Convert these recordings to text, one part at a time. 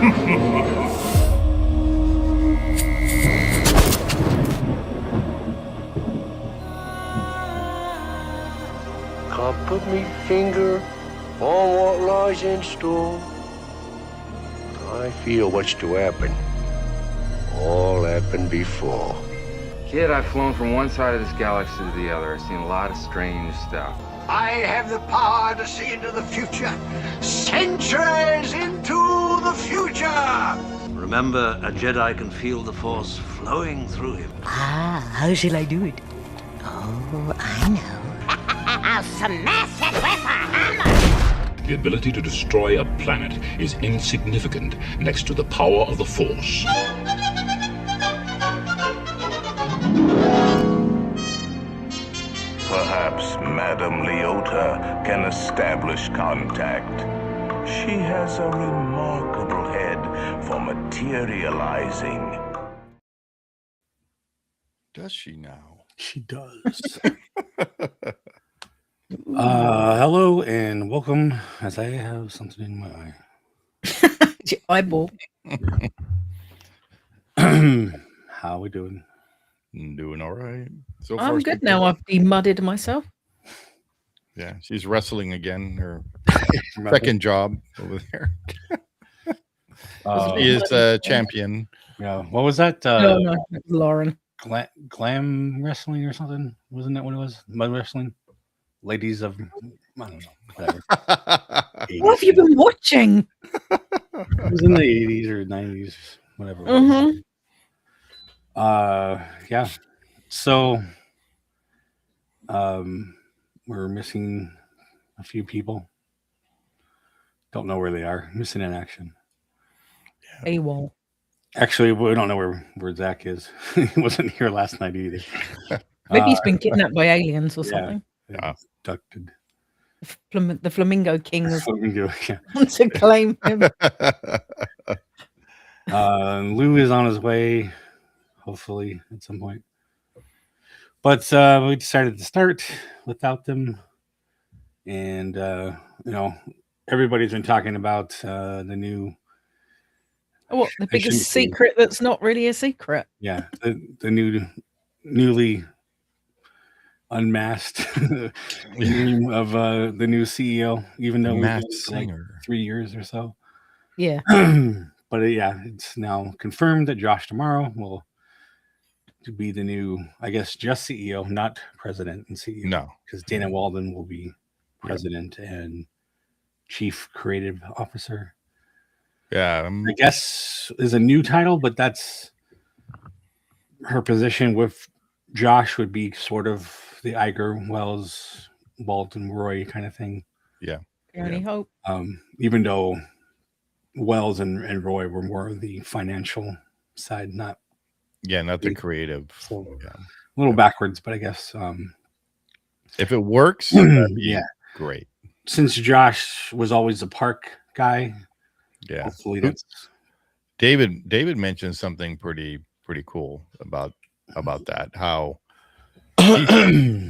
Can't put me finger on what lies in store. I feel what's to happen. All happened before. Kid, I've flown from one side of this galaxy to the other. I've seen a lot of strange stuff. I have the power to see into the future. Centuries into the future. Remember, a Jedi can feel the Force flowing through him. Ah, how shall I do it? Oh, I know. Smash it with a hammer! The ability to destroy a planet is insignificant next to the power of the Force. Perhaps Madame Leota can establish contact. She has a remarkable head for materializing. Does she now? She does. Hello and welcome. As I have something in my eye. Your eyeball. How we doing? Doing all right. So I'm good now. I've demudded myself. Yeah, she's wrestling again. Her second job over there. She is a champion. Yeah. What was that? No, Lauren. Glam wrestling or something? Wasn't that what it was? Mud wrestling? Ladies of, I don't know, whatever. What have you been watching? It was in the 80s or 90s, whatever. Yeah. So, we're missing a few people. Don't know where they are. Missing in action. Yeah. AWOL. Actually, we don't know where Zach is. He wasn't here last night either. Maybe he's been kidnapped by aliens or something. Yeah. Abducted. The Flamingo King wants to claim him. Lou is on his way, hopefully at some point. But we decided to start without them, and everybody's been talking about the new. What, the biggest secret that's not really a secret? Yeah, the newly unmasked name of the new CEO, even though we've been like 3 years or so. Yeah. But it's now confirmed that Josh tomorrow will be the new, I guess, just CEO, not president and CEO. No, because Dana Walden will be president and chief creative officer. Yeah, I guess is a new title, but that's her position. With Josh would be sort of the Iger, Wells, Walden, Roy kind of thing. Yeah. Any hope? Even though Wells and Roy were more of the financial side, not the creative. So a little backwards, but I guess if it works, great. Since Josh was always a park guy, hopefully that's. David mentioned something pretty cool about that. How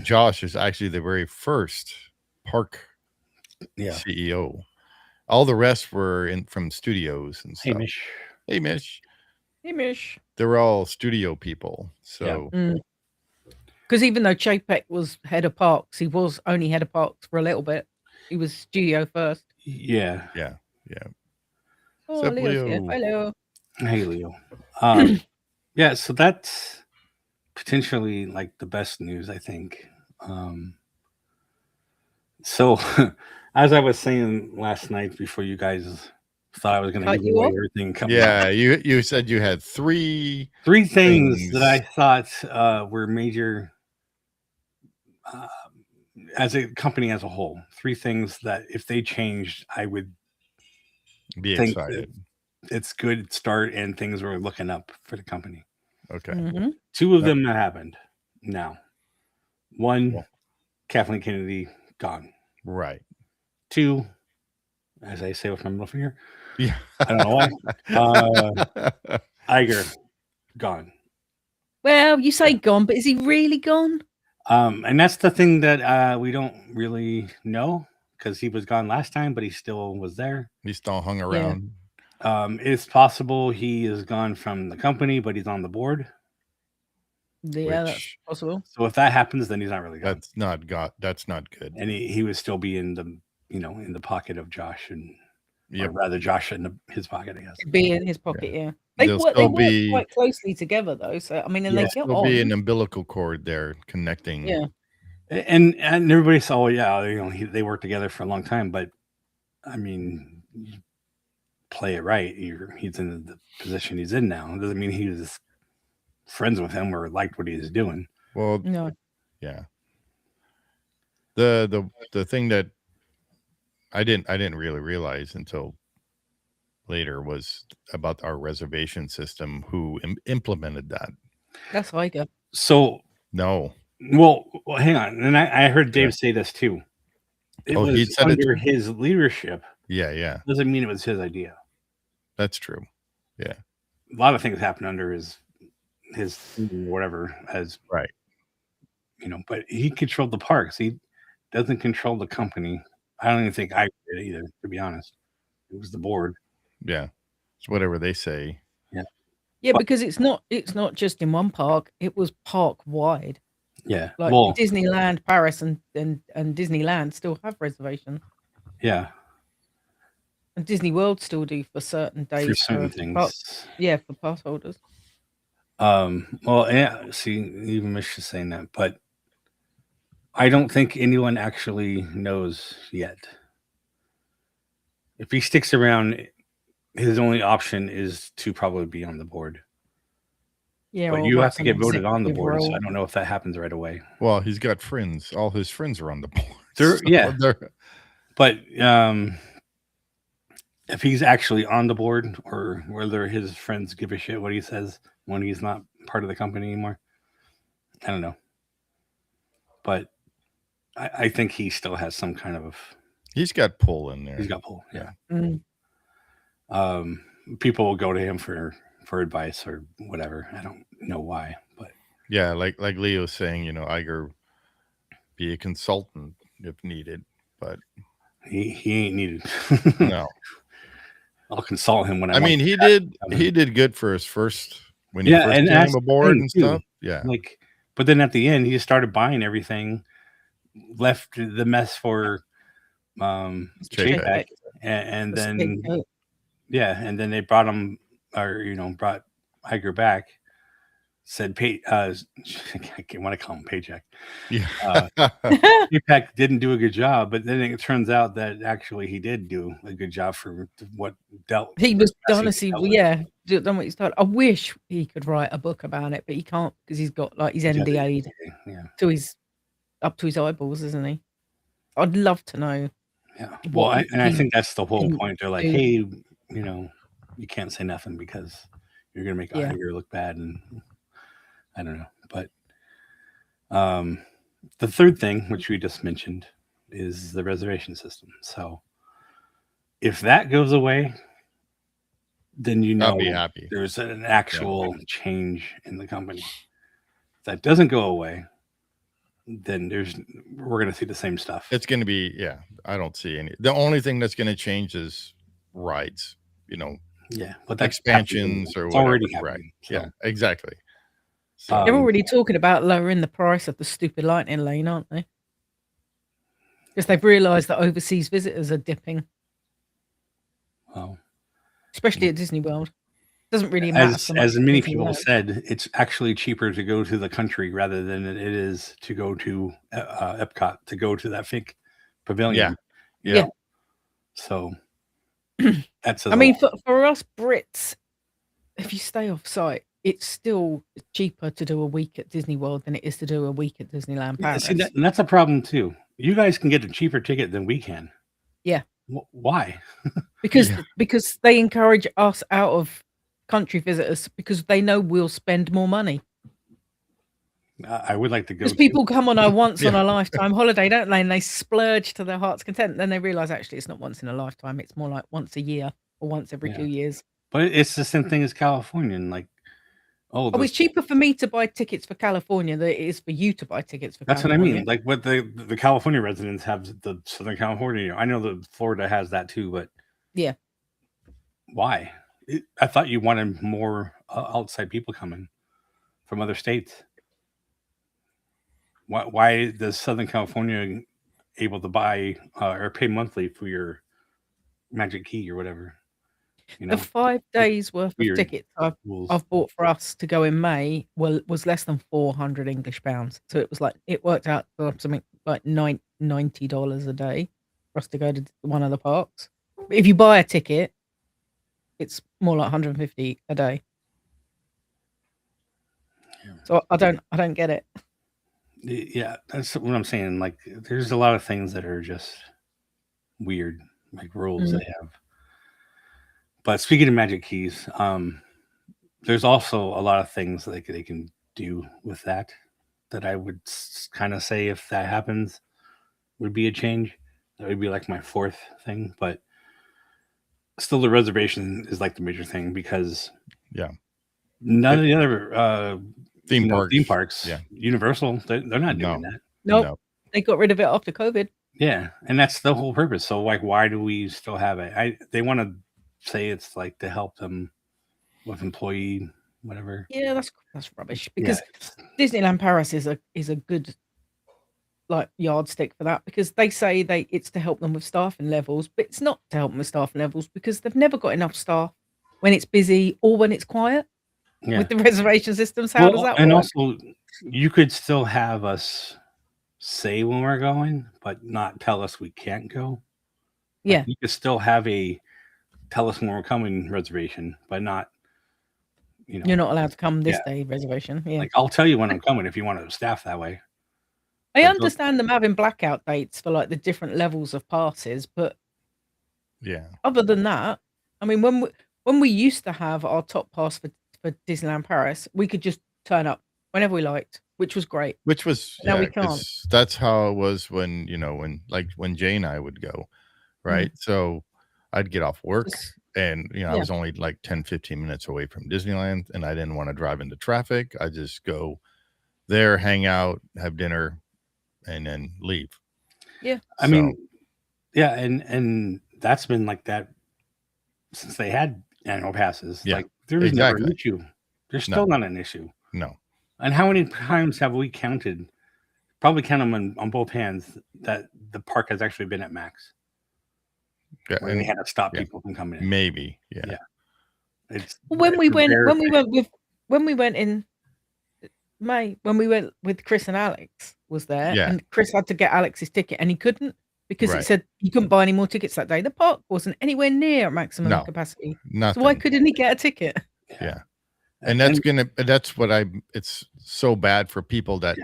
Josh is actually the very first park CEO. All the rest were from studios and stuff. Hey Mish. They were all studio people. So because even though Chapek was head of parks, he was only head of parks for a little bit. He was studio first. Yeah. Oh, Leo's here. Hello. Hey, Leo. So that's potentially like the best news, I think. So as I was saying last night before you guys thought I was going to give away everything. You said you had three things that I thought were major as a company as a whole. 3 things that if they changed, I would be excited. It's good start and things were looking up for the company. Okay. 2 of them have happened now. 1, Kathleen Kennedy gone. Right. 2, as I say with my middle finger. Yeah. I don't know why. Iger gone. Well, you say gone, but is he really gone? And that's the thing that we don't really know because he was gone last time, but he still was there. He still hung around. It's possible he is gone from the company, but he's on the board. Yeah, that's possible. So if that happens, then he's not really gone. That's not good. And he would still be in the in the pocket of Josh, and or rather Josh in his pocket, I guess. Be in his pocket, yeah. They work quite closely together, though. So I mean, and they get on. Be an umbilical cord there connecting. Yeah, and everybody saw, they worked together for a long time, but I mean, you play it right. He's in the position he's in now. It doesn't mean he was friends with him or liked what he was doing. Well, no, yeah. The thing that I didn't really realize until later was about our reservation system. Who implemented that? That's Iger. So no. Well, hang on, and I heard Dave say this too. It was he said under his leadership. Yeah. Doesn't mean it was his idea. That's true. Yeah. A lot of things happen under his whatever as right. But he controlled the parks. He doesn't control the company. I don't even think I did either, to be honest. It was the board. Yeah. It's whatever they say. Yeah. Yeah, because it's not just in one park. It was park wide. Yeah. Like Disneyland Paris and Disneyland still have reservations. Yeah. And Disney World still do for certain days. For certain things. For pass holders. Well, yeah, see, even Mish is saying that, but I don't think anyone actually knows yet. If he sticks around, his only option is to probably be on the board. Yeah, but you have to get voted on the board, so I don't know if that happens right away. Well, he's got friends. All his friends are on the board. But if he's actually on the board, or whether his friends give a shit what he says when he's not part of the company anymore, I don't know. But I think he still has some kind of. He's got pull in there. He's got pull, yeah. Mm. People will go to him for advice or whatever. I don't know why, but yeah, like Leo's saying, Iger be a consultant if needed, but he ain't needed. No. I'll consult him when I mean, he did good for his first when he first came aboard and stuff. Yeah. But then at the end, he just started buying everything, left the mess for Chapek, and then and then they brought him, or brought Iger back. Said I want to call him Paycheck. Yeah, Chapek didn't do a good job, but then it turns out that actually he did do a good job for what dealt. He was honestly, done what he started. I wish he could write a book about it, but he can't because he's got he's NDA'd to his up to his eyeballs, isn't he? I'd love to know. Yeah, well, I think that's the whole point. They're like, hey, you can't say nothing because you're gonna make Iger look bad, and I don't know. But the third thing, which we just mentioned, is the reservation system. So if that goes away, then I'll be happy. There's an actual change in the company. If that doesn't go away, then we're going to see the same stuff. It's going to be, I don't see any. The only thing that's going to change is rides, but expansions or whatever. Already happening, right. So. Yeah, exactly. So, they're already talking about lowering the price of the stupid lightning lane, aren't they? Because they've realized that overseas visitors are dipping. Wow. Especially at Disney World. Doesn't really matter. As many people said, it's actually cheaper to go to the country rather than it is to go to Epcot, to go to that fake pavilion. Yeah. So that's. I mean, for us Brits, if you stay off site, it's still cheaper to do a week at Disney World than it is to do a week at Disneyland Paris. See, and that's a problem too. You guys can get a cheaper ticket than we can. Yeah. Why? because they encourage us out of country visitors because they know we'll spend more money. I would like to go. Because people come on a once in a lifetime holiday, don't they? And they splurge to their heart's content. Then they realize actually it's not once in a lifetime. It's more like once a year or once every 2 years. But it's the same thing as California. And it's cheaper for me to buy tickets for California than it is for you to buy tickets for California. That's what I mean. Like what the California residents have, the Southern California. I know that Florida has that too, but Why? I thought you wanted more outside people coming from other states. Why does Southern California able to buy or pay monthly for your Magic Key or whatever? You know, the 5 days worth of tickets I've bought for us to go in May was less than 400 English pounds. So it was like it worked out for something like $90 a day for us to go to one of the parks. But if you buy a ticket, it's more like 150 a day. Yeah. So I don't get it. Yeah, that's what I'm saying. Like, there's a lot of things that are just weird, like rules they have. But speaking of Magic Keys, there's also a lot of things that they can do with that I would kind of say, if that happens, would be a change. That would be like my fourth thing. But still, the reservation is like the major thing, because none of the other theme parks, Universal, they're not doing that. Nope. They got rid of it after COVID. Yeah, and that's the whole purpose. So, like, why do we still have it? They want to say it's like to help them with employee whatever. Yeah, that's rubbish, because Disneyland Paris is a good like yardstick for that, because they say it's to help them with staffing levels, but it's not to help them with staffing levels, because they've never got enough staff when it's busy or when it's quiet. With the reservation systems, how does that work? And also, you could still have us say when we're going, but not tell us we can't go. Yeah, you could still have a tell us when we're coming reservation, but not, you're not allowed to come this day reservation. Yeah, like, I'll tell you when I'm coming if you want to staff that way. I understand them having blackout dates for like the different levels of passes, but other than that, I mean, when we used to have our top pass for Disneyland Paris, we could just turn up whenever we liked, which was great. Which was now we can't. That's how it was when when Jay and I would go, right? So I'd get off work, and I was only like 10-15 minutes away from Disneyland, and I didn't want to drive into traffic. I just go there, hang out, have dinner, and then leave. Yeah, I mean, and that's been like that since they had annual passes. Like, there's never an issue. There's still not an issue. No. And how many times have we counted? Probably count them on both hands, that the park has actually been at max. Yeah, and they had to stop people from coming in. Maybe, It's when we went in May, when we went with Chris and Alex was there, and Chris had to get Alex's ticket, and he couldn't, because it said he couldn't buy any more tickets that day. The park wasn't anywhere near maximum capacity. Nothing. So why couldn't he get a ticket? Yeah. And it's so bad for people that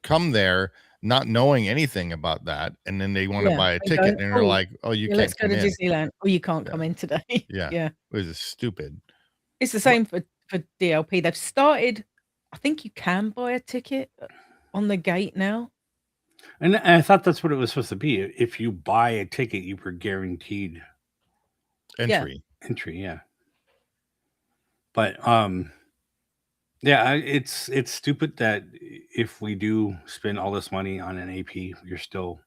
come there not knowing anything about that, and then they want to buy a ticket, and they're like, "Oh, you can't let's go come to in. Disneyland, or you can't come in today." Yeah. It was stupid. It's the same for DLP. They've started. I think you can buy a ticket on the gate now. And I thought that's what it was supposed to be. If you buy a ticket, you were guaranteed entry. Yeah. But it's stupid that if we do spend all this money on an AP, you're still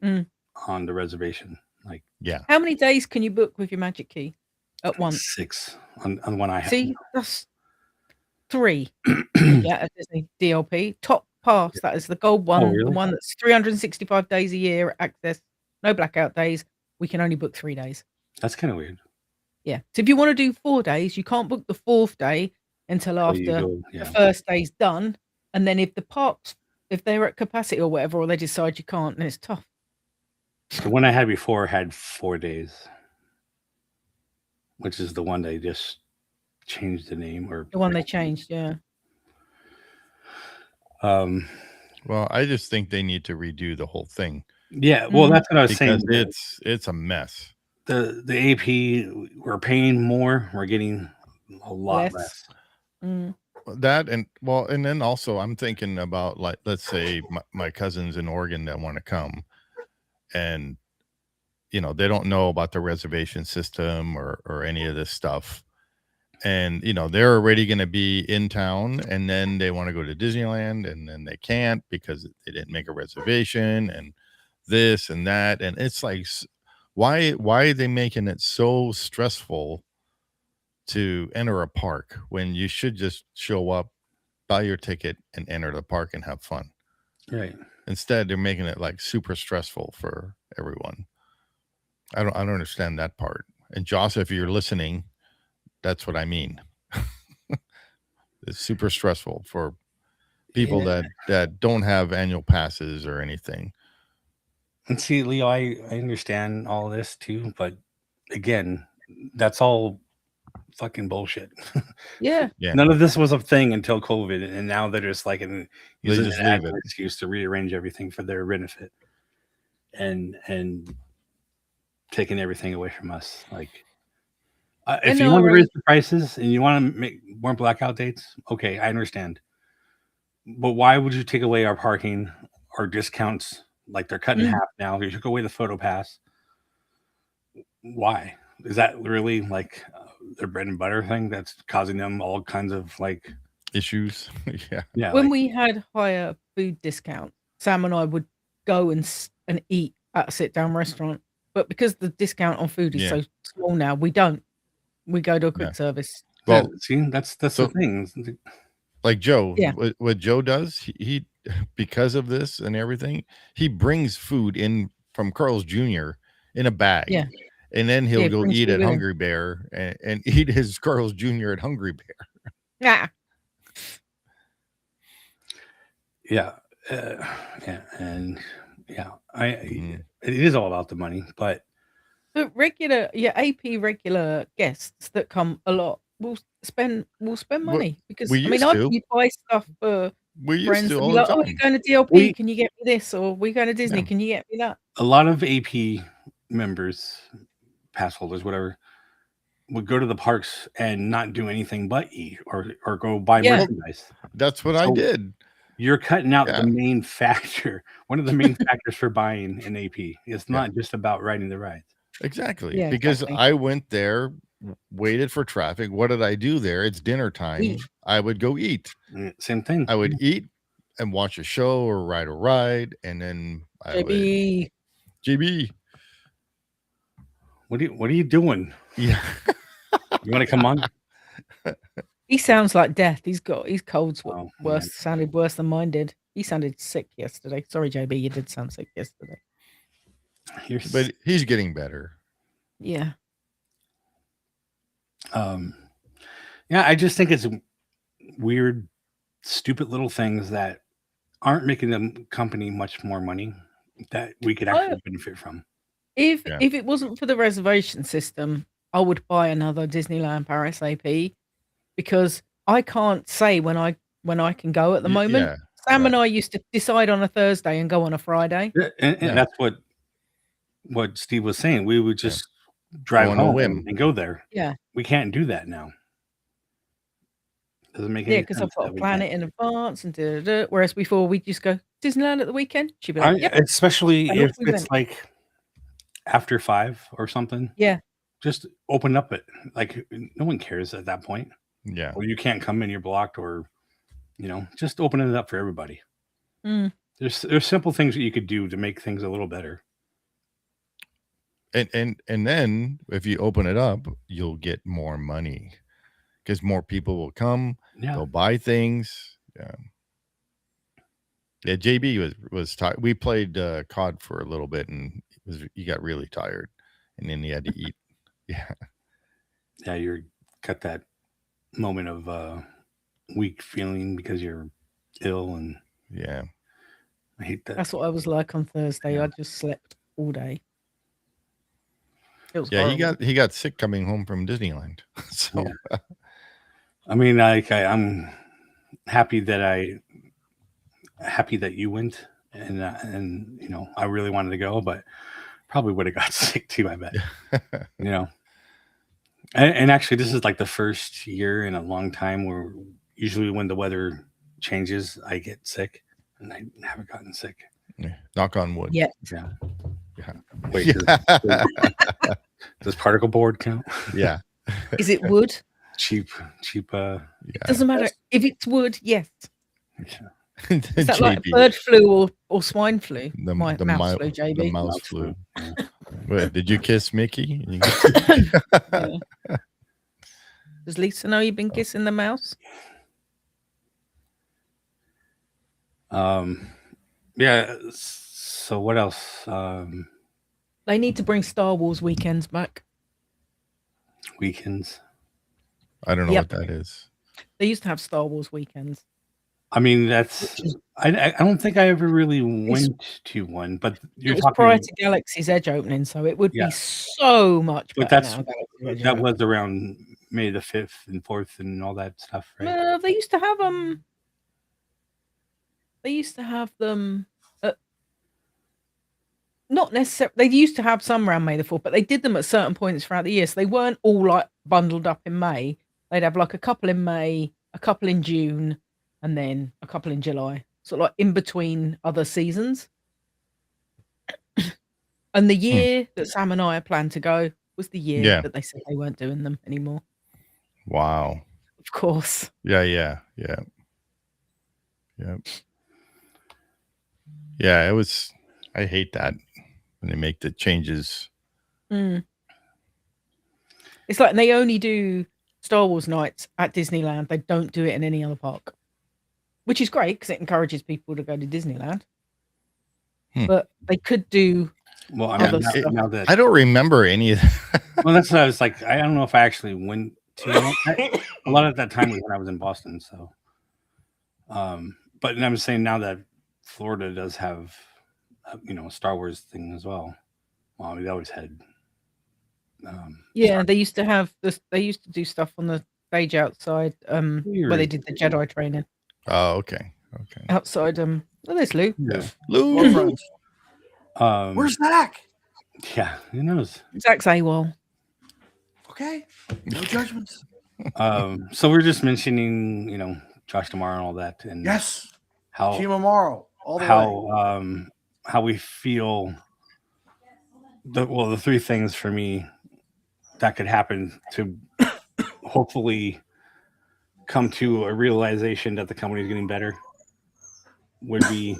on the reservation. Like, how many days can you book with your Magic Key at once? 6 on one I have. See, that's 3. At Disney DLP top pass. That is the gold one, the one that's 365 days a year access, no blackout days. We can only book 3 days. That's kind of weird. Yeah. So if you want to do 4 days, you can't book the 4th day until after the first day's done. And then if the parks, if they're at capacity or whatever, or they decide you can't, then it's tough. The one I had before had 4 days, which is the one they just changed the name, or the one they changed. Well, I just think they need to redo the whole thing. Yeah, well, that's what I was saying. It's a mess. The AP, we're paying more, we're getting a lot less. That and then also I'm thinking about, like, let's say my cousins in Oregon that want to come, and they don't know about the reservation system or any of this stuff, and they're already going to be in town, and then they want to go to Disneyland, and then they can't because they didn't make a reservation, and this and that, and it's like Why are they making it so stressful to enter a park when you should just show up, buy your ticket, and enter the park and have fun? Right. Instead, they're making it like super stressful for everyone. I don't understand that part. And Joss, if you're listening, that's what I mean. It's super stressful for people that don't have annual passes or anything. And see, Leo, I understand all this too, but again, that's all fucking bullshit. Yeah. None of this was a thing until COVID, and now they're just like using an excuse to rearrange everything for their benefit, and taking everything away from us. Like, if you want to raise the prices and you want to make more blackout dates, okay, I understand. But why would you take away our parking or discounts? Like they're cutting in half now. You took away the photo pass. Why? Is that really like their bread and butter thing that's causing them all kinds of like issues? Yeah. When we had higher food discount, Sam and I would go and eat at a sit-down restaurant. But because the discount on food is so small now, we don't. We go to a quick service. Well, see, that's the thing. Like Joe, what Joe does, he because of this and everything, he brings food in from Carl's Jr. in a bag. Yeah. And then he'll go eat at Hungry Bear and eat his Carl's Jr. at Hungry Bear. Yeah. It is all about the money, but regular guests that come a lot will spend money because I buy stuff for friends to be like, oh, you're going to DLP, can you get me this? Or we're going to Disney, can you get me that? A lot of AP members, pass holders, whatever, would go to the parks and not do anything but eat or go buy merchandise. That's what I did. You're cutting out the main factor. One of the main factors for buying an AP. It's not just about riding the rides. Exactly. Yeah, because I went there, waited for traffic. What did I do there? It's dinner time. I would go eat. Same thing. I would eat and watch a show or ride a ride, and then JB. What are you doing? Yeah. You want to come on? He sounds like death. His cold's sounded worse than mine did. He sounded sick yesterday. Sorry, JB, you did sound sick yesterday. But he's getting better. Yeah. I just think it's weird, stupid little things that aren't making the company much more money that we could actually benefit from. If it wasn't for the reservation system, I would buy another Disneyland Paris AP because I can't say when I can go at the moment. Yeah, Sam and I used to decide on a Thursday and go on a Friday. And that's what Steve was saying. We would just drive home and go there. Yeah. We can't do that now. Doesn't make any sense. Because I've got to plan it in advance and whereas before we just go Disneyland at the weekend. She'd be like, especially if it's like after 5 or something. Yeah. Just open up it. Like no one cares at that point. Yeah. Or you can't come in, you're blocked, or just open it up for everybody. There's simple things that you could do to make things a little better. And then if you open it up, you'll get more money because more people will come. Yeah. They'll buy things. Yeah. JB was tired. We played COD for a little bit, and he got really tired, and then he had to eat. Yeah. Yeah, you're got that moment of weak feeling because you're ill, and I hate that. That's what I was like on Thursday. I just slept all day. Horrible. he got sick coming home from Disneyland. So I mean, I'm happy that you went, and I really wanted to go, but probably would have got sick too, I bet. And actually, this is like the first year in a long time where usually when the weather changes, I get sick, and I haven't gotten sick. Yeah. Knock on wood. Yeah. Wait, does particle board count? Yeah. Is it wood? Cheap. Doesn't matter if it's wood. Yes. Yeah. Is that like bird flu or swine flu? The mouse flu, JB. The mouse flu. What, did you kiss Mickey? Yeah. Does Lisa know you've been kissing the mouse? Yeah. So what else? They need to bring Star Wars weekends back. Weekends. I don't know what that is. They used to have Star Wars weekends. I mean, that's. I don't think I ever really went to one, but it was prior to Galaxy's Edge opening, so it would be so much better. But that was around May the 5th and 4th and all that stuff, right? They used to have them. Not necessarily. They used to have some around May the 4th, but they did them at certain points throughout the year, so they weren't all like bundled up in May. They'd have like a couple in May, a couple in June, and then a couple in July. Sort of like in between other seasons. And the year that Sam and I planned to go was the year that they said they weren't doing them anymore. Wow. Of course. Yeah. Yeah, it was. I hate that when they make the changes. It's like they only do Star Wars nights at Disneyland. They don't do it in any other park, which is great because it encourages people to go to Disneyland. But they could do. Well, I mean, now that I don't remember any of that. Well, that's what I was like. I don't know if I actually went to a lot of that time was when I was in Boston. So, but I'm saying now that Florida does have, a Star Wars thing as well. Well, I mean, they always had. They used to have this. They used to do stuff on the stage outside, where they did the Jedi training. Oh, okay. Outside, there's Lou. Yeah. Lou. Where's Zach? Yeah, who knows? Zach's AWOL. Okay, no judgments. So we're just mentioning, Josh D'Amaro and all that, and yes, how Team Amaro, all the way. How we feel. The three things for me that could happen to hopefully come to a realization that the company is getting better would be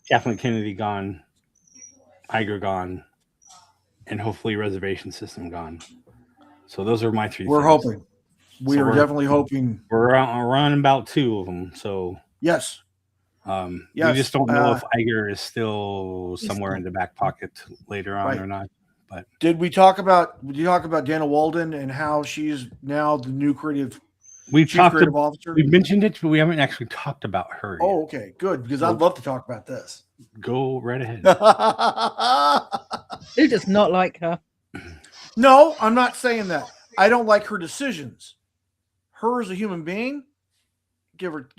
Kathleen Kennedy gone, Iger gone, and hopefully reservation system gone. So those are my three. We're hoping. We're definitely hoping. We're on about two of them. So yes. We just don't know if Iger is still somewhere in the back pocket later on or not. But did you talk about Dana Walden and how she's now the new creative officer? We mentioned it, but we haven't actually talked about her. Oh, okay, good, because I'd love to talk about this. Go right ahead. Who does not like her? No, I'm not saying that. I don't like her decisions. Her as a human being, give her,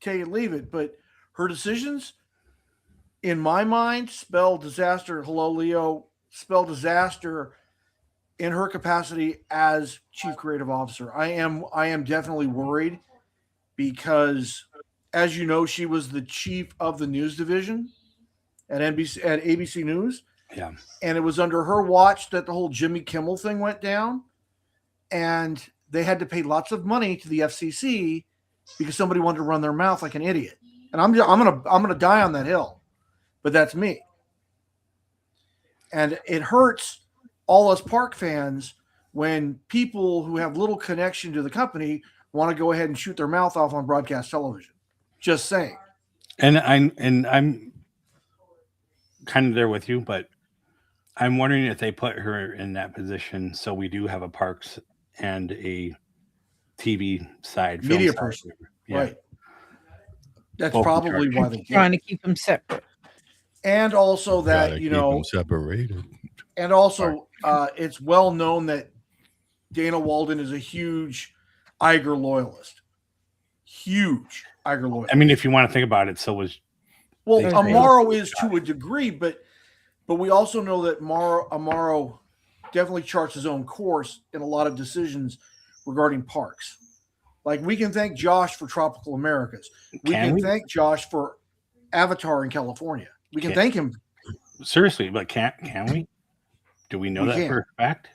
take it, leave it. But her decisions, in my mind, spell disaster. Hello, Leo. Spell disaster in her capacity as chief creative officer. I am definitely worried because, as you know, she was the chief of the news division at ABC News. Yeah. And it was under her watch that the whole Jimmy Kimmel thing went down. And they had to pay lots of money to the FCC because somebody wanted to run their mouth like an idiot. And I'm gonna die on that hill, but that's me. And it hurts all us park fans when people who have little connection to the company want to go ahead and shoot their mouth off on broadcast television. Just saying. And I'm kind of there with you, but I'm wondering if they put her in that position so we do have a parks and a TV side, media person, right? That's both probably why they're trying to keep them separate, and also that keep them separated. And also, it's well known that Dana Walden is a huge Iger loyalist. Huge Iger loyalist. I mean, if you want to think about it, so was Amaro is to a degree, but we also know that Amaro definitely charts his own course in a lot of decisions regarding parks. Like, we can thank Josh for Tropical Americas. We can thank Josh for Avatar in California. We can thank him. Seriously, but can we? Do we know that for a fact?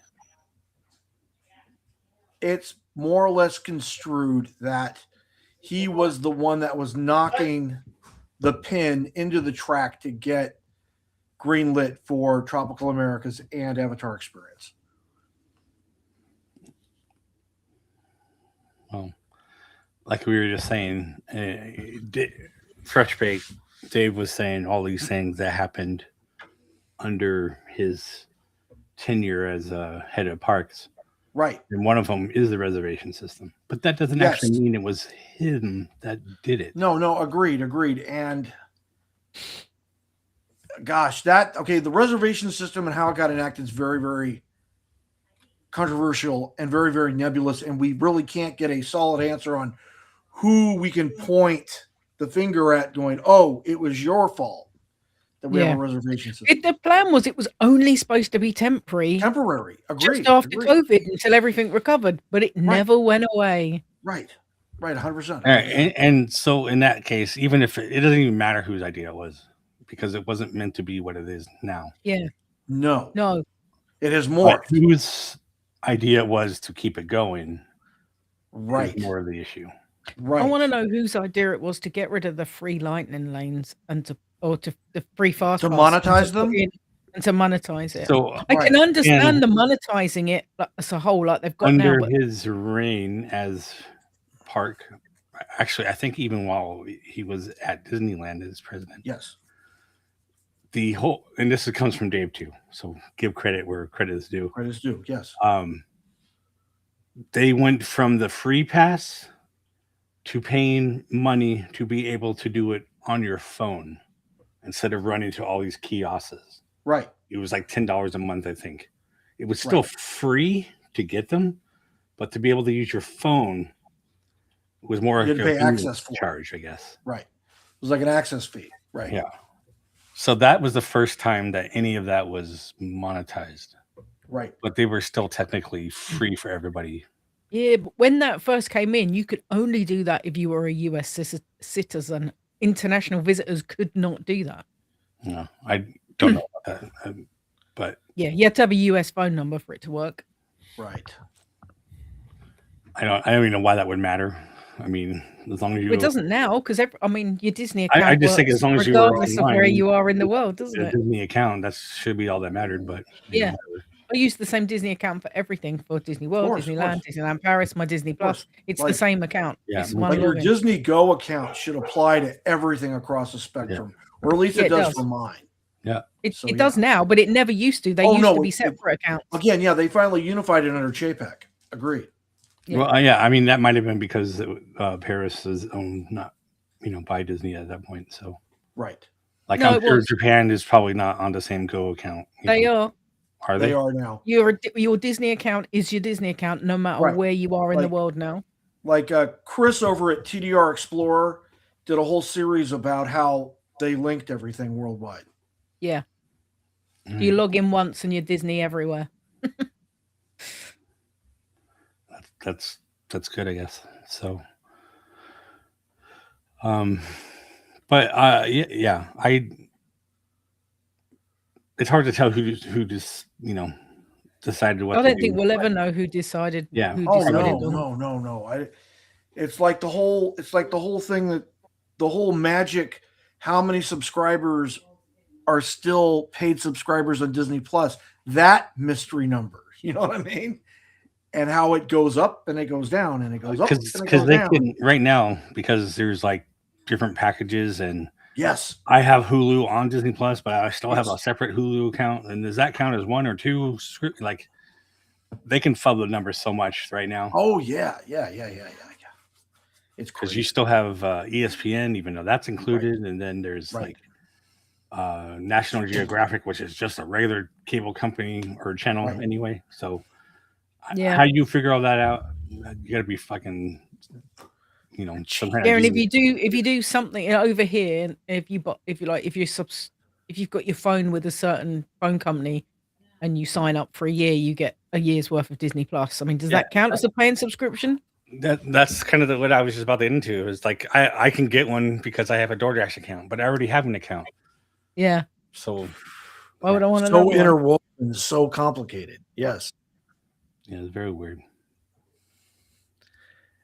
It's more or less construed that he was the one that was knocking the pin into the track to get greenlit for Tropical Americas and Avatar Experience. Well, like we were just saying, Fresh Bake, Dave was saying all these things that happened under his tenure as head of parks. Right. And one of them is the reservation system. But that doesn't actually mean it was him that did it. No, agreed. And gosh, the reservation system and how it got enacted is very, very controversial and very, very nebulous. And we really can't get a solid answer on who we can point the finger at going, oh, it was your fault that we have a reservation system. The plan was it was only supposed to be temporary. Agreed. Just after COVID until everything recovered, but it never went away. Right, 100%. And so in that case, even if it doesn't even matter whose idea it was, because it wasn't meant to be what it is now. Yeah. No. It is more. Whose idea it was to keep it going. Right. Is more of the issue. Right. I want to know whose idea it was to get rid of the free lightning lanes and to the free fast to monetize them and to monetize it. So I can understand the monetizing it as a whole, like they've got under now. His reign as park. Actually, I think even while he was at Disneyland as president. Yes. The whole, and this comes from Dave too. So give credit where credit is due. Credit is due. Yes. They went from the free pass to paying money to be able to do it on your phone instead of running to all these kiosks. Right. It was like $10 a month, I think. It was still free to get them, but to be able to use your phone was more you had to pay access charge, I guess. Right. It was like an access fee. Right. Yeah. So that was the first time that any of that was monetized. Right. But they were still technically free for everybody. Yeah, but when that first came in, you could only do that if you were a US citizen. International visitors could not do that. No, I don't know about that. But yeah, you had to have a US phone number for it to work. Right. I don't even know why that would matter. I mean, as long as you... It doesn't now, because your Disney account I just think as long as you regardless of where you are in the world, doesn't it? Disney account, that should be all that mattered, but... Yeah. I use the same Disney account for everything, for Disney World, Disneyland, Disneyland Paris, my Disney Plus. It's the same account. Yeah. Like your Disney Go account should apply to everything across the spectrum, or at least it does for mine. Yeah. It does now, but it never used to. They used to be separate accounts. Again, they finally unified it under JPEG. Agreed. Yeah. Well, I mean, that might have been because Paris is owned not, by Disney at that point. So, right. Like, I'm sure Japan is probably not on the same Go account. They are. Are they? They are now. Your Disney account is your Disney account, no matter where you are in the world now. Like Chris over at TDR Explorer did a whole series about how they linked everything worldwide. Yeah. You log in once and you're Disney everywhere. That's good, I guess. So, but yeah, it's hard to tell who just decided what. I don't think we'll ever know who decided. Yeah. Who decided no. It's like the whole thing that the whole magic. How many subscribers are still paid subscribers on Disney Plus? That mystery number. You know what I mean? And how it goes up and it goes down and it goes up because they can right now because there's like different packages and. Yes, I have Hulu on Disney Plus, but I still have a separate Hulu account. And does that count as one or two? Like, they can fudge the numbers so much right now. Oh yeah. It's because you still have ESPN, even though that's included, and then there's like National Geographic, which is just a regular cable company or channel anyway. So, how do you figure all that out? You got to be fucking. Some kind and if you do something over here, if you've got your phone with a certain phone company and you sign up for a year, you get a year's worth of Disney Plus. I mean, does that count as a paying subscription? That's kind of what I was just about to get into. Is like I can get one because I have a DoorDash account, but I already have an account. Yeah. So why would I want to? So interwoven, so complicated. Yes. Yeah, it's very weird.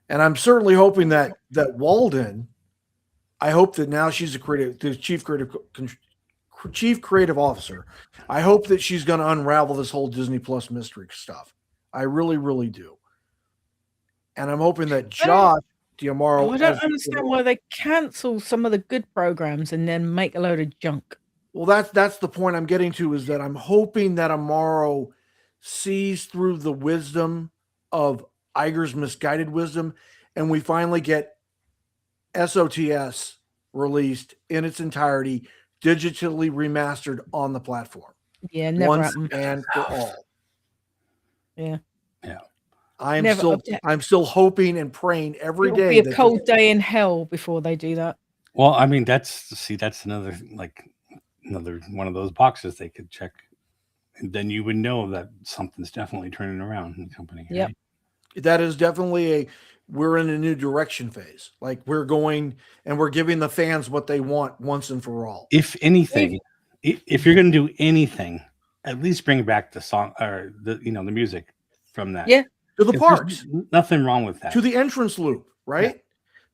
And I'm certainly hoping that chief creative officer. I hope that she's going to unravel this whole Disney Plus mystery stuff. I really, really do. And I'm hoping that Josh D'Amaro. I don't understand why they cancel some of the good programs and then make a load of junk. Well, that's the point I'm getting to, is that I'm hoping that Amaro sees through the wisdom of Iger's misguided wisdom, and we finally get SOTS released in its entirety, digitally remastered on the platform. Yeah, never once happened. and for all. Yeah. I'm still hoping and praying every It'll day. Be a cold day in hell before they do that. Well, I mean, that's another one of those boxes they could check, and then you would know that something's definitely turning around in the company. Yep. Right? That is definitely we're in a new direction phase. Like, we're going and we're giving the fans what they want once and for all. If anything, if you're going to do anything, at least bring back the song or the music from that. Yeah. To the parks. Nothing wrong with that. To the entrance loop, right? Yeah.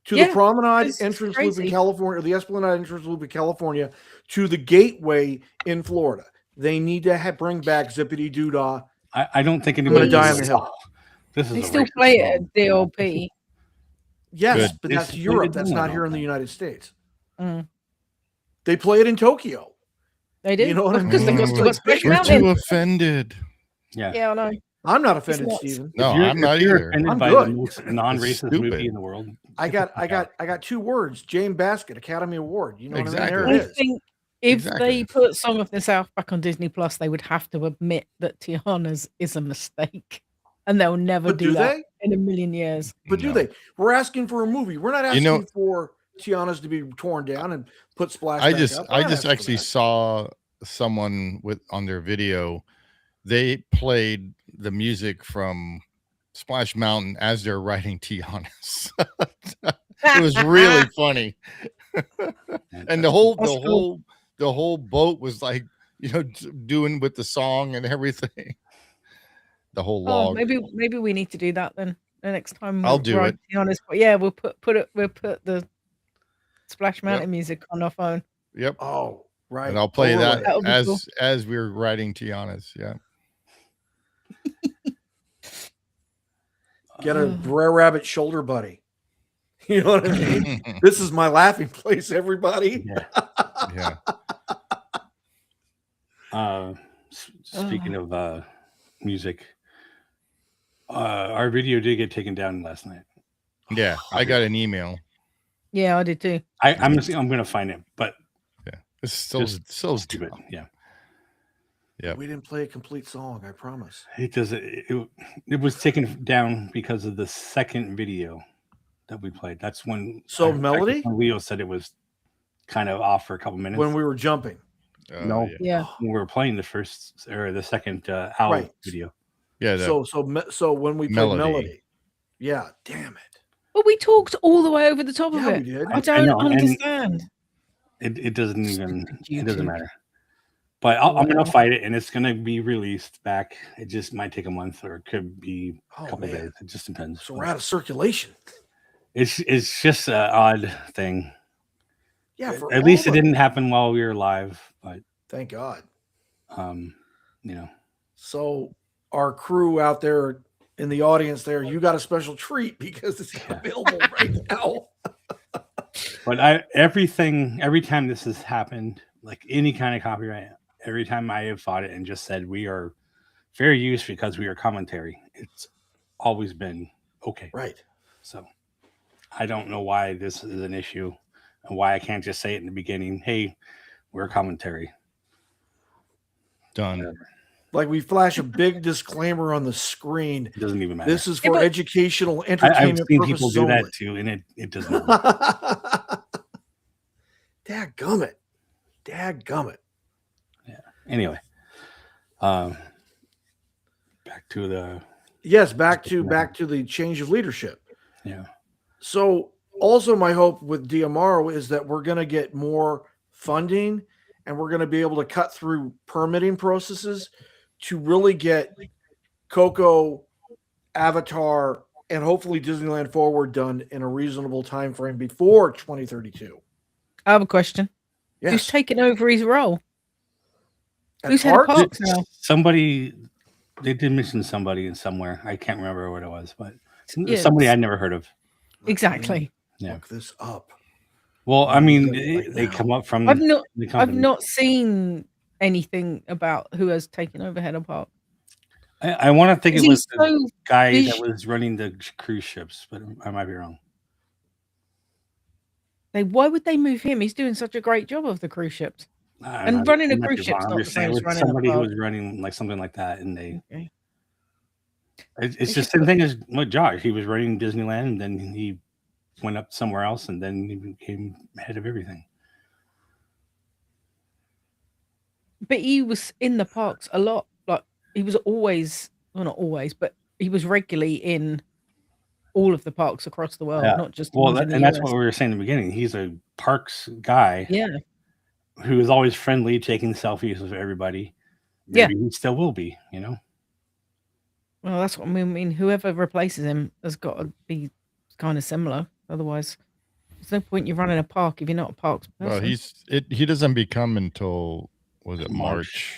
To the promenade entrance loop in California, or the Esplanade entrance loop in California, to the gateway in Florida. They need to bring back Zippity Doodah. I don't think anybody die on the hill. They still play it at DLP. Yes, but that's Europe. That's not here in the United States. They play it in Tokyo. They do. You know what I mean? Because they got Splash We're Mountain. too offended. Yeah, I know. I'm not offended, Stephen. No, I'm not either. I'm by good. the most non-racist movie in the world. I got 2 words: Jane Basket, Academy Award. You know what I mean? There I it is. think if they put Song of the South back on Disney Plus, they would have to admit that Tiana's is a mistake, and they'll never do that in a million years. But do they? We're asking for a movie. We're not asking for Tiana's to be torn down and put Splash. I just actually saw someone on their video. They played the music from Splash Mountain as they're writing Tiana's. It was really funny. And the whole boat was like, doing with the song and everything. The whole log. Maybe we need to do that then. The next time I'll do it. Tiana's, but yeah, we'll put the Splash Mountain music on our phone. Yep. Oh, right. And I'll play that cool. as we're writing Tiana's. Yeah. Get a Brer Rabbit shoulder buddy. You know what I mean? This is my laughing place, everybody. Yeah. Speaking of music, our video did get taken down last night. Yeah, I got an email. Yeah, I did too. I'm going to find it, but it's so stupid. Yeah. Yeah, we didn't play a complete song. I promise. It does. It was taken down because of the second video that we played. That's when. So Melody. Leo said it was kind of off for a couple minutes when we were jumping. No, yeah, when we were playing the first or the second owl video. Yeah. So when we played Melody. Yeah. Damn it. Well, we talked all the way over the top of it. We did. I don't understand. It doesn't even. It doesn't matter. But I'm going to fight it, and it's going to be released back. It just might take a month, or it could be a couple days. It just depends. So we're out of circulation. It's just an odd thing. Yeah. At least it didn't happen while we were live. But thank God. So our crew out there in the audience, you got a special treat because it's available right now. But every time this has happened, like any kind of copyright. Every time I have fought it and just said we are fair use because we are commentary, it's always been okay. Right. So I don't know why this is an issue and why I can't just say it in the beginning. Hey, we're commentary. Done. Like we flash a big disclaimer on the screen. It doesn't even matter. This is for educational entertainment. I've seen people do that too, and it doesn't matter. Dadgummit. Yeah. Anyway, back to the back to the change of leadership. Yeah. So also my hope with D'Amaro is that we're going to get more funding and we're going to be able to cut through permitting processes to really get Coco, Avatar, and hopefully Disneyland Forward done in a reasonable time frame before 2032. I have a question. Yes. Who's taking over his role? Who's head of parks now? Somebody, they did mention somebody in somewhere. I can't remember what it was, but somebody I'd never heard of. Exactly. Look this up. Well, I mean, they come up from. I've not seen anything about who has taken over head of park. I want to think it was the guy that was running the cruise ships, but I might be wrong. Why would they move him? He's doing such a great job of the cruise ships. And running a cruise ship's not the same as running somebody who was running like something like that, and it's just the same thing as with Josh. He was running Disneyland, and then he went up somewhere else, and then he became head of everything. But he was in the parks a lot. Like he was always, well, not always, but he was regularly in all of the parks across the world, not just. Well, and that's what we were saying in the beginning. He's a parks guy. Yeah. Who is always friendly, taking selfies with everybody. Maybe he still will be, Well, that's what I mean. Whoever replaces him has got to be kind of similar. Otherwise, there's no point you running a park if you're not a parks person. Well, he doesn't become until March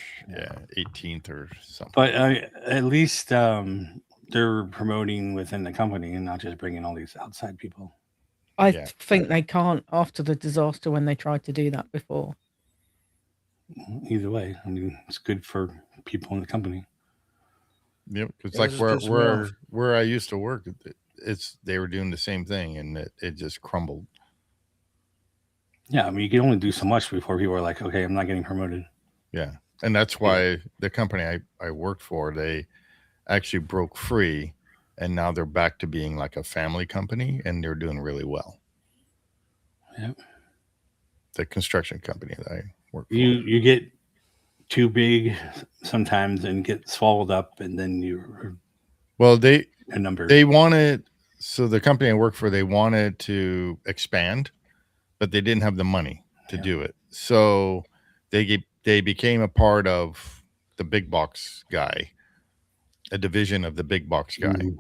18th or something. But at least they're promoting within the company and not just bringing all these outside people. I think they can't after the disaster when they tried to do that before. Either way, I mean, it's good for people in the company. Yep, it's like where I used to work. They were doing the same thing, and it just crumbled. Yeah, I mean, you can only do so much before people are like, okay, I'm not getting promoted. Yeah, and that's why the company I worked for, they actually broke free, and now they're back to being like a family company, and they're doing really well. Yep. The construction company that I work for. You get too big sometimes and get swallowed up, and then they wanted, so the company I work for, they wanted to expand, but they didn't have the money to do it. So they became a part of the big box guy, a division of the big box guy. Mm-hmm.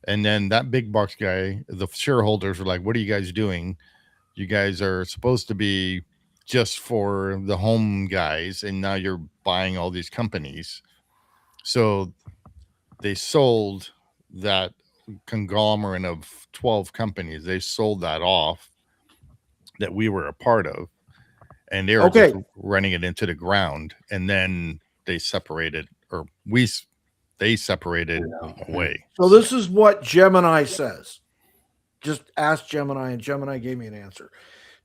And then that big box guy, the shareholders were like, what are you guys doing? You guys are supposed to be just for the home guys, and now you're buying all these companies. So they sold that conglomerate of 12 companies. They sold that off that we were a part of, and they were just running it into the ground. And then they separated, they separated away. So this is what Gemini says. Just ask Gemini, and Gemini gave me an answer.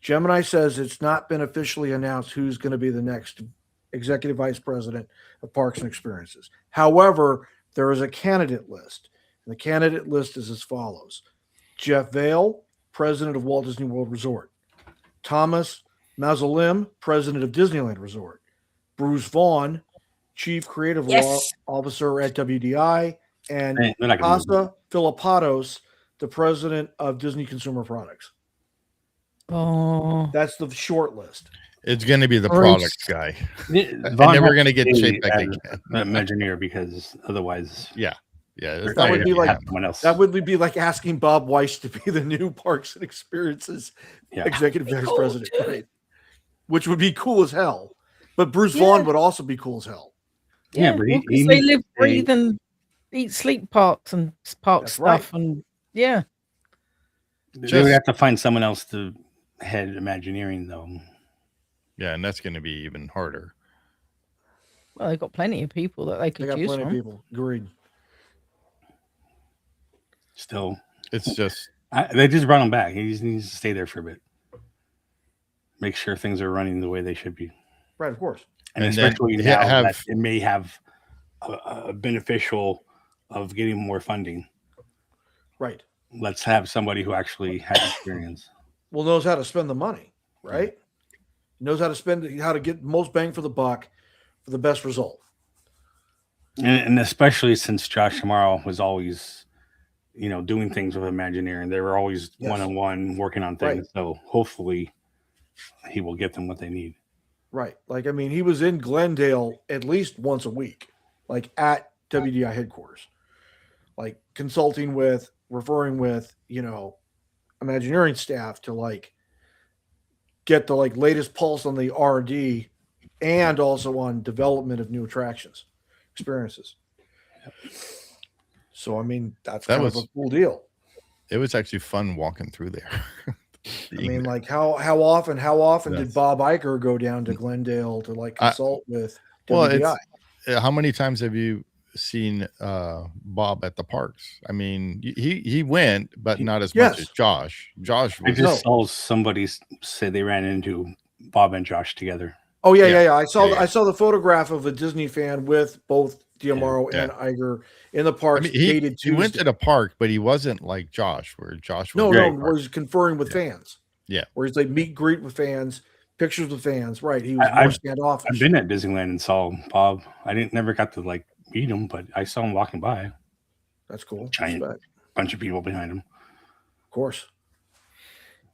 Gemini says it's not been officially announced who's going to be the next executive vice president of Parks and Experiences. However, there is a candidate list. And the candidate list is as follows: Jeff Vail, president of Walt Disney World Resort; Thomas Mazalim, president of Disneyland Resort; Bruce Vaughn, chief creative officer at WDI; and Asa Philippatos, the president of Disney Consumer Products. Oh, that's the short list. It's going to be the products guy. And then we're going to get shaped back again. Imagineer, because otherwise, that would be like someone else. That would be like asking Bob Weiss to be the new Parks and Experiences executive vice president, right? Which would be cool as hell. But Bruce Vaughn would also be cool as hell. Yeah, but they live, breathe, and eat, sleep parks and park stuff, and they would have to find someone else to head Imagineering, though. Yeah, and that's going to be even harder. Well, they've got plenty of people that they could choose from. They got plenty of people. Agreed. Still, it's just they just brought him back. He just needs to stay there for a bit. Make sure things are running the way they should be. Right, of course. And especially now that it may have a beneficial of getting more funding. Right. Let's have somebody who actually has experience. Well, knows how to spend the money, right? Knows how to spend, how to get most bang for the buck for the best result. And especially since Josh Tomorrow was always, doing things with Imagineering. They were always one-on-one working on things. Right. So hopefully he will get them what they need. Right. Like, I mean, he was in Glendale at least once a week, like at WDI headquarters, like consulting with, referring with, Imagineering staff to like get the latest pulse on the R&D and also on development of new attractions, experiences. So, I mean, that was a cool deal. It was actually fun walking through there. I mean, like how often did Bob Iger go down to Glendale to like consult with WDI? How many times have you seen Bob at the parks? I mean, he went, but not as much as Josh. Josh was. I just saw somebody say they ran into Bob and Josh together. Oh yeah. I saw the photograph of a Disney fan with both D'Amaro and Iger in the park. I mean, he went to the park, but he wasn't like Josh, where Josh was where he's conferring with fans. Yeah, where he's like meet greet with fans, pictures with fans. Right, he was more standoffish. I've been at Disneyland and saw Bob. I never got to like meet him, but I saw him walking by. That's cool. Giant bunch of people behind him. Of course.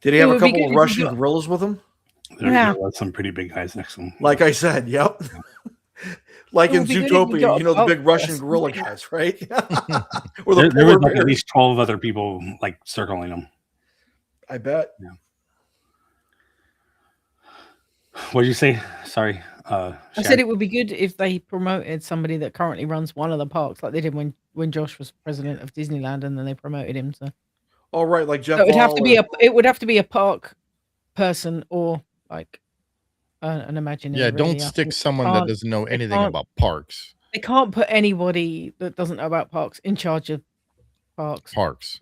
Did he have a couple of Russian gorillas with him? There was some pretty big guys next to him. Like I said, yep. Like in Zootopia, the big Russian gorilla guys, right? Or there was like at least 12 other people like circling him. I bet. Yeah. What did you say? Sorry. I said it would be good if they promoted somebody that currently runs one of the parks, like they did when Josh was president of Disneyland, and then they promoted him. So, right, like Jeff. So it would have to be a park person or like an imaginary. Yeah, don't stick someone that doesn't know anything about parks. They can't put anybody that doesn't know about parks in charge of parks.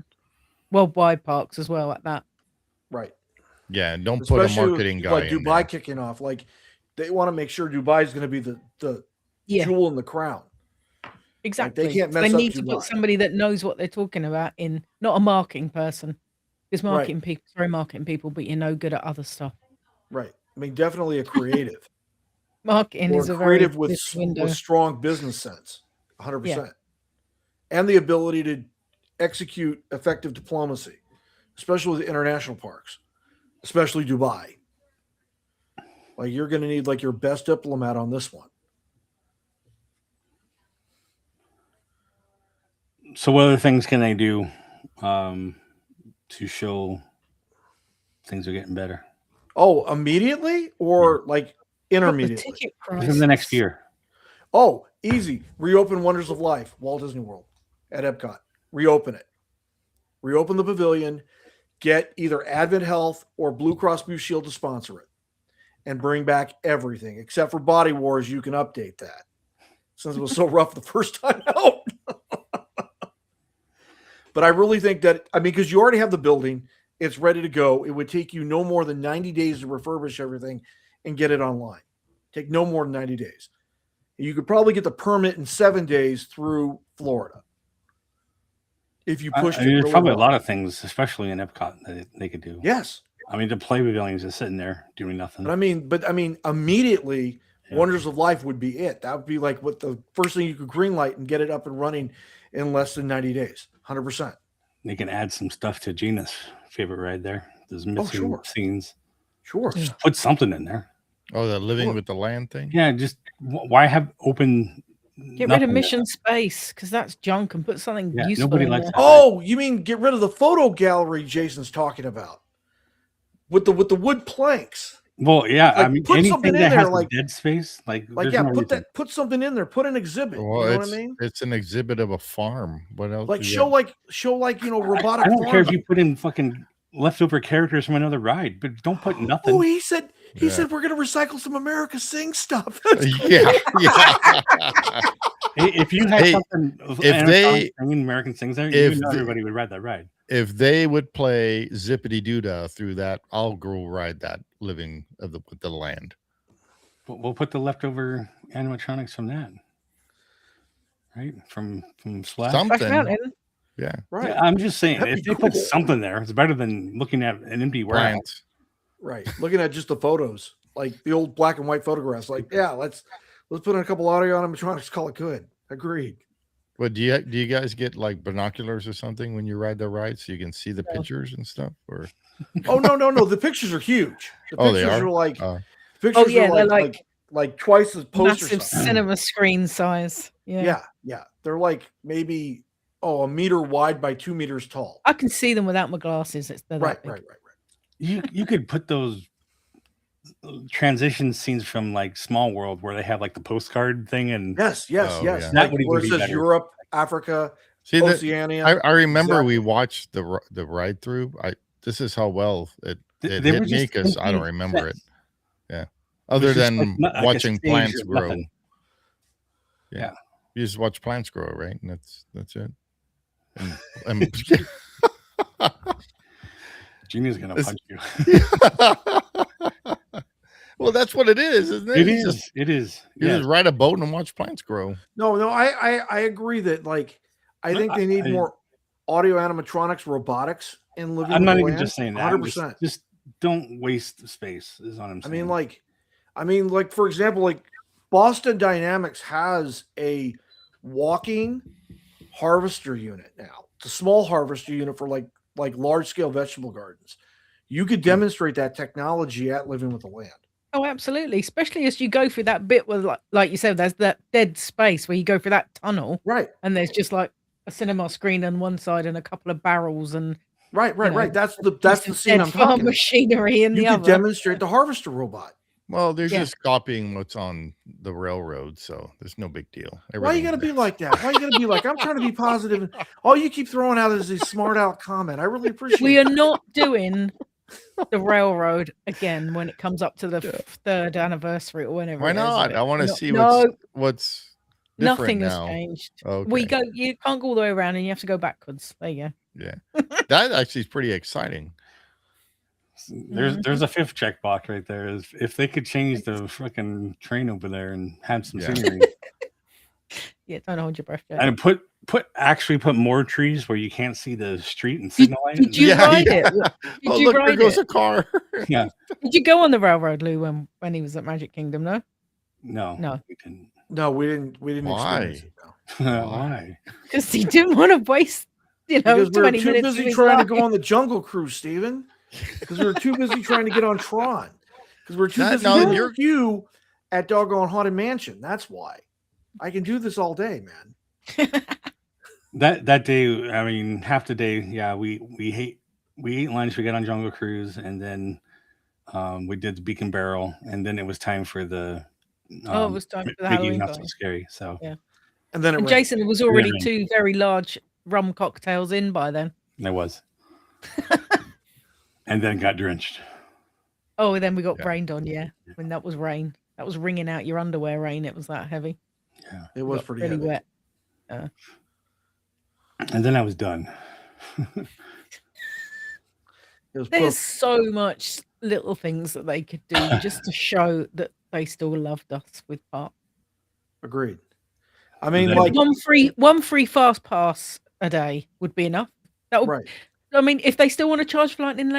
Worldwide parks as well, at that. Right. Yeah, and don't put a marketing guy like Dubai kicking off. Like they want to make sure Dubai is going to be the jewel in the crown. Exactly. Like they can't mess they up need Dubai. to put somebody that knows what they're talking about in, not a marketing person. Because marketing people, but you're no good at other stuff. Right. I mean, definitely a creative. Marketing is a creative very with strong business sense, 100%, and the ability to execute effective diplomacy, especially with international parks, especially Dubai. Like you're going to need like your best diplomat on this one. So, what other things can they do to show things are getting better? Oh, immediately or like intermediately? Within the next year. Oh, easy. Reopen Wonders of Life, Walt Disney World at Epcot. Reopen it. Reopen the pavilion. Get either Advent Health or Blue Cross Blue Shield to sponsor it. And bring back everything. Except for Body Wars, you can update that. Since it was so rough the first time out. But I really think that, because you already have the building. It's ready to go. It would take you no more than 90 days to refurbish everything and get it online. Take no more than 90 days. You could probably get the permit in 7 days through Florida. If you push it. There's probably a lot of things, especially in Epcot, that they could do. Yes. The play pavilion is just sitting there doing nothing. But immediately, Wonders of Life would be it. That would be like what the first thing you could greenlight and get it up and running in less than 90 days. 100%. They can add some stuff to Gina's favorite ride there. There's missing scenes. Sure. Just put something in there. Oh, the living with the land thing? Yeah, just why have open... Get rid of Mission Space, because that's junk, and put something useful nobody in likes there. that. Oh, you mean get rid of the photo gallery Jason's talking about? With the wood planks. Well, yeah, put anything something in that there, has like dead space, put something in there. Put an exhibit. Well, you know what I mean? It's an exhibit of a robotic. Robotic. I don't care if you put in fucking leftover characters from another ride, but don't put nothing. Oh, he said we're gonna recycle some America Sing stuff. Yeah. If you had something, American Sings there, everybody would ride that ride. If they would play Zippity Doodah through that, I'll go ride that living with the land. But we'll put the leftover animatronics from that, right? From Splash. Something. Yeah. Right. Yeah, I'm just saying, if they put something there, it's better than looking at an empty warehouse. Right. Looking at just the photos, like the old black and white photographs. Like, let's put in a couple audio animatronics, call it good. Agreed. Well, do you guys get like binoculars or something when you ride the ride so you can see the pictures and stuff? Or oh no, the pictures are huge. The pictures they are like pictures are like twice as poster massive cinema screen size. Yeah. They're like maybe a meter wide by 2 meters tall. I can see them without my glasses. Right. You could put those transition scenes from like Small World where they have like the postcard thing and yes. That Like, would where even it be says better. Europe, Africa, See, Oceania. I remember Exactly. we watched the ride through. This is how well it They hit were me just because I don't empty remember it. sets. Yeah. was Other just than like a watching stage plants of grow. nothing. Yeah. You just watch plants grow, right? And that's it. And Gina's gonna punch you. Well, that's what it is, isn't it? It is. It is. You just ride a boat and watch plants grow. No, I agree that like I think they need more audio animatronics, robotics in Living. I'm not with the even Land. just saying that. 100%. Just don't waste the space. Is what I'm saying. I mean, like for example, like Boston Dynamics has a walking harvester unit now. It's a small harvester unit for like large scale vegetable gardens. You could demonstrate that technology at Living with the Land. Oh, absolutely. Especially as you go through that bit where, like you said, there's that dead space where you go through that tunnel. Right. And there's just like a cinema screen on one side and a couple of barrels and right. That's the scene I'm farm talking about. machinery in the You other. could demonstrate the harvester robot. Well, they're just copying what's on the railroad, so there's no big deal. Why you gotta be like that? Why you gotta be like, I'm trying to be positive? All you keep throwing out is a smart out comment. I really appreciate We it. are not doing the railroad again when it comes up to the third anniversary or whenever. Why it is. not? I want to see what's different nothing now. has changed. Okay. You can't go all the way around and you have to go backwards. There you go. Yeah. That actually is pretty exciting. There's a fifth checkbox right there. If they could change the fucking train over there and have some scenery. Yeah, don't hold your breath. Jack. And put more trees where you can't see the street and signal light. Did you ride it? Did you look, ride there goes it? a car. Yeah. Did you go on the railroad, Lou, when he was at Magic Kingdom? No. No, we didn't. No, we didn't. We didn't. Why? Why? Because he didn't want to waste, Because we were 20 too minutes. of busy his trying life. to go on the Jungle Cruise, Steven. Because we were too busy trying to get on Tron. Because we're too busy getting your queue at doggone Haunted Mansion. That's why. I can do this all day, man. That day, I mean, half the day, yeah, we ate lunch, we got on Jungle Cruise, and then we did the Beacon Barrel, and then it was time for the it was time for the Mickey Halloween Not So party. Scary. So yeah, and then and Jason was already 2 very large rum cocktails in by then. I was, and then got drenched. Oh, then we got rained on. Yeah, when that was rain, that was wringing out your underwear. Rain. It was that heavy. Yeah, it was pretty really heavy. wet. And then I was done. There's so much little things that they could do just to show that they still loved us with Park. Agreed. I mean, like one free fast pass a day would be enough. That would. Right. I mean, if they still want to charge for Lightning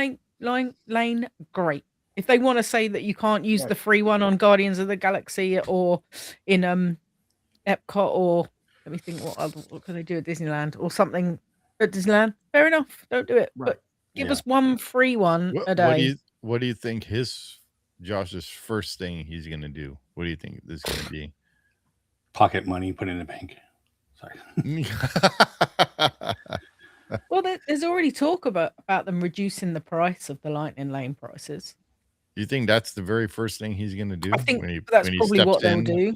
Lane, great. If they want to say that you can't use the free one on Guardians of the Galaxy or in Epcot, or let me think, what can they do at Disneyland or something at Disneyland? Fair enough, don't do it. Right. But give us one free one a day. What do you think Josh's first thing he's gonna do? What do you think this is gonna be? Pocket money, put in a bank. Sorry. Well, there's already talk about them reducing the price of the Lightning Lane prices. Do you think that's the very first thing he's going to do? I think that's probably what they'll do.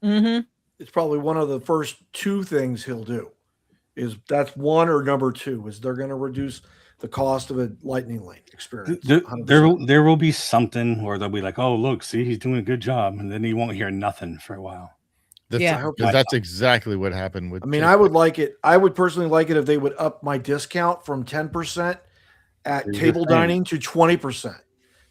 Mm-hmm. It's probably one of the first 2 things he'll do. That's one, or number 2 is they're going to reduce the cost of a Lightning Lane experience. There will be something where they'll be like, oh, look, see, he's doing a good job. And then you won't hear nothing for a while. That's exactly what happened with. I mean, I would like it. I would personally like it if they would up my discount from 10% at table dining to 20%.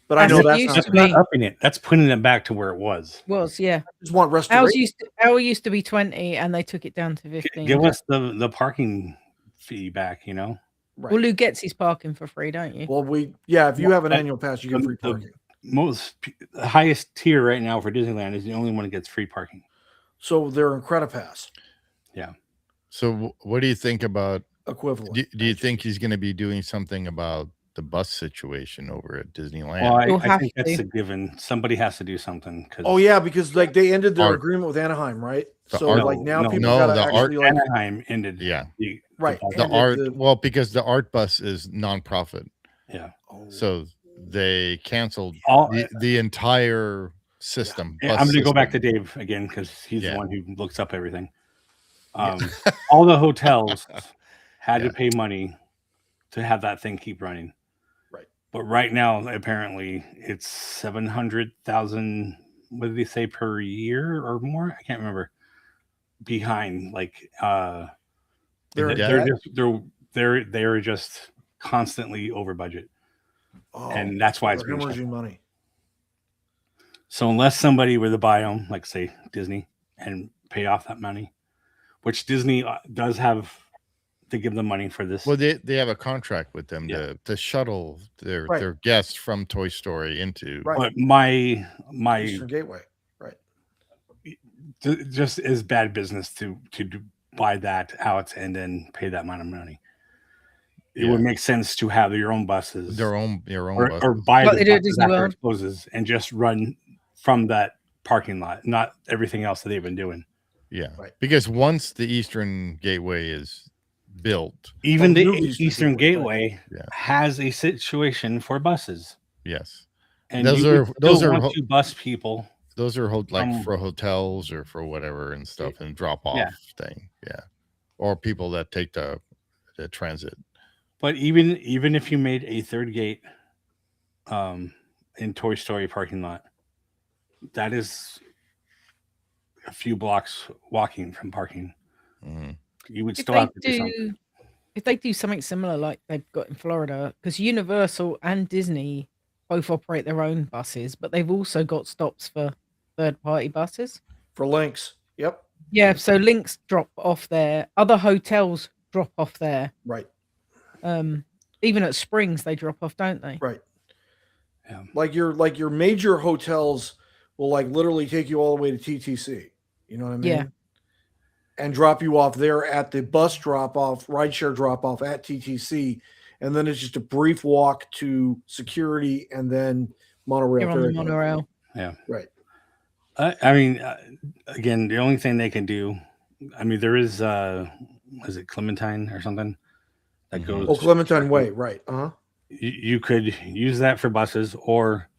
But I know that's not upping it. That's putting it back to where it was. Yeah. I just want restoration. Ours used to be 20, and they took it down to 15. Give us the parking fee back, Right. Well, Lou gets his parking for free, don't you? Well, if you have an annual pass, you get free parking. The highest tier right now for Disneyland is the only one that gets free parking. So they're in Credipass. Yeah. So what do you think about equivalent? Do you think he's going to be doing something about the bus situation over at Disneyland? Well, I think that's a given. Somebody has to do something. Because like they ended their agreement with Anaheim, right? Anaheim ended. Yeah. Right. Because the art bus is nonprofit. Yeah. So they canceled the entire system. I'm going to go back to Dave again because he's the one who looks up everything. All the hotels had to pay money to have that thing keep running. Right. But right now, apparently, it's 700,000. What did they say per year or more? I can't remember. Behind, like they're just constantly over budget, and that's why it's hemorrhaging money. So unless somebody were to buy them, like say Disney, and pay off that money, which Disney does have to give them money for this. Well, they have a contract with them to shuttle their guests from Toy Story into. Right. But my Eastern Gateway, right? Just is bad business to buy that out and then pay that amount of money. It would make sense to have your own buses, your own buses. or buy the buses after it closes and just run from that parking lot, not everything else that they've been doing. Yeah, right. Because once the Eastern Gateway is built, even the Eastern Gateway has a situation for buses. Yes, and those are to bus people. Those are like for hotels or for whatever and stuff and drop off thing. Yeah, or people that take the transit. But even if you made a third gate, in Toy Story parking lot, that is a few blocks walking from parking. Mm-hmm. You would still have to do something. If they do something similar like they've got in Florida, because Universal and Disney both operate their own buses, but they've also got stops for third-party buses. For Lynx. Yep. Yeah, so Lynx drop off there. Other hotels drop off there. Right. Even at Springs, they drop off, don't they? Right. Yeah. Like your major hotels will like literally take you all the way to TTC. You know what I mean? Yeah. And drop you off there at the bus drop-off, rideshare drop-off at TTC. And then it's just a brief walk to security and then monorail. You're on the monorail. Yeah. Right. I mean, again, the only thing they can do, I mean, there is it Clementine or something that goes. Oh, Clementine Way, right? You could use that for buses, or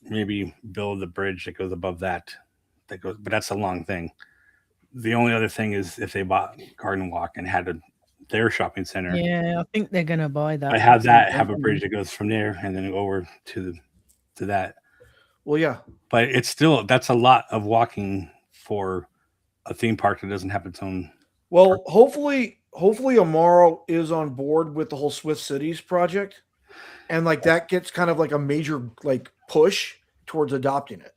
maybe build the bridge that goes above that. But that's a long thing. The only other thing is if they bought Garden Walk and had their shopping center. Yeah, I think they're gonna buy that. I have a bridge that goes from there and then over to that. Well, yeah, but it's still, that's a lot of walking for a theme park that doesn't have its own. Well, hopefully Amaro is on board with the whole Swift Cities project, and like that gets kind of like a major like push towards adopting it,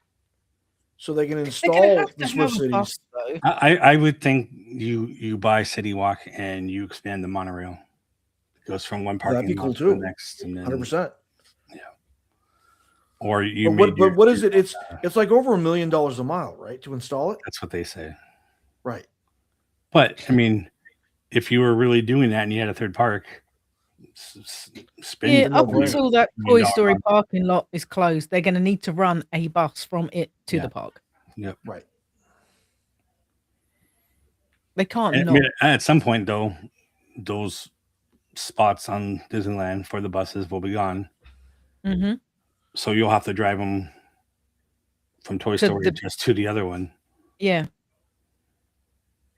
so they can install the Swift Cities. I would think you buy City Walk and you expand the monorail. It goes from one parking lot to the next, and then 100%. Or you. But what is it? It's like over $1 million a mile, right, to install it. That's what they say. Right. But I mean, if you were really doing that and you had a third park, up until that Toy Story parking lot is closed, they're going to need to run a bus from it to the park. Yep. Right. They can't. I mean, at some point, though, those spots on Disneyland for the buses will be gone. Mm-hmm. So you'll have to drive them from Toy Story just to the other one. Yeah.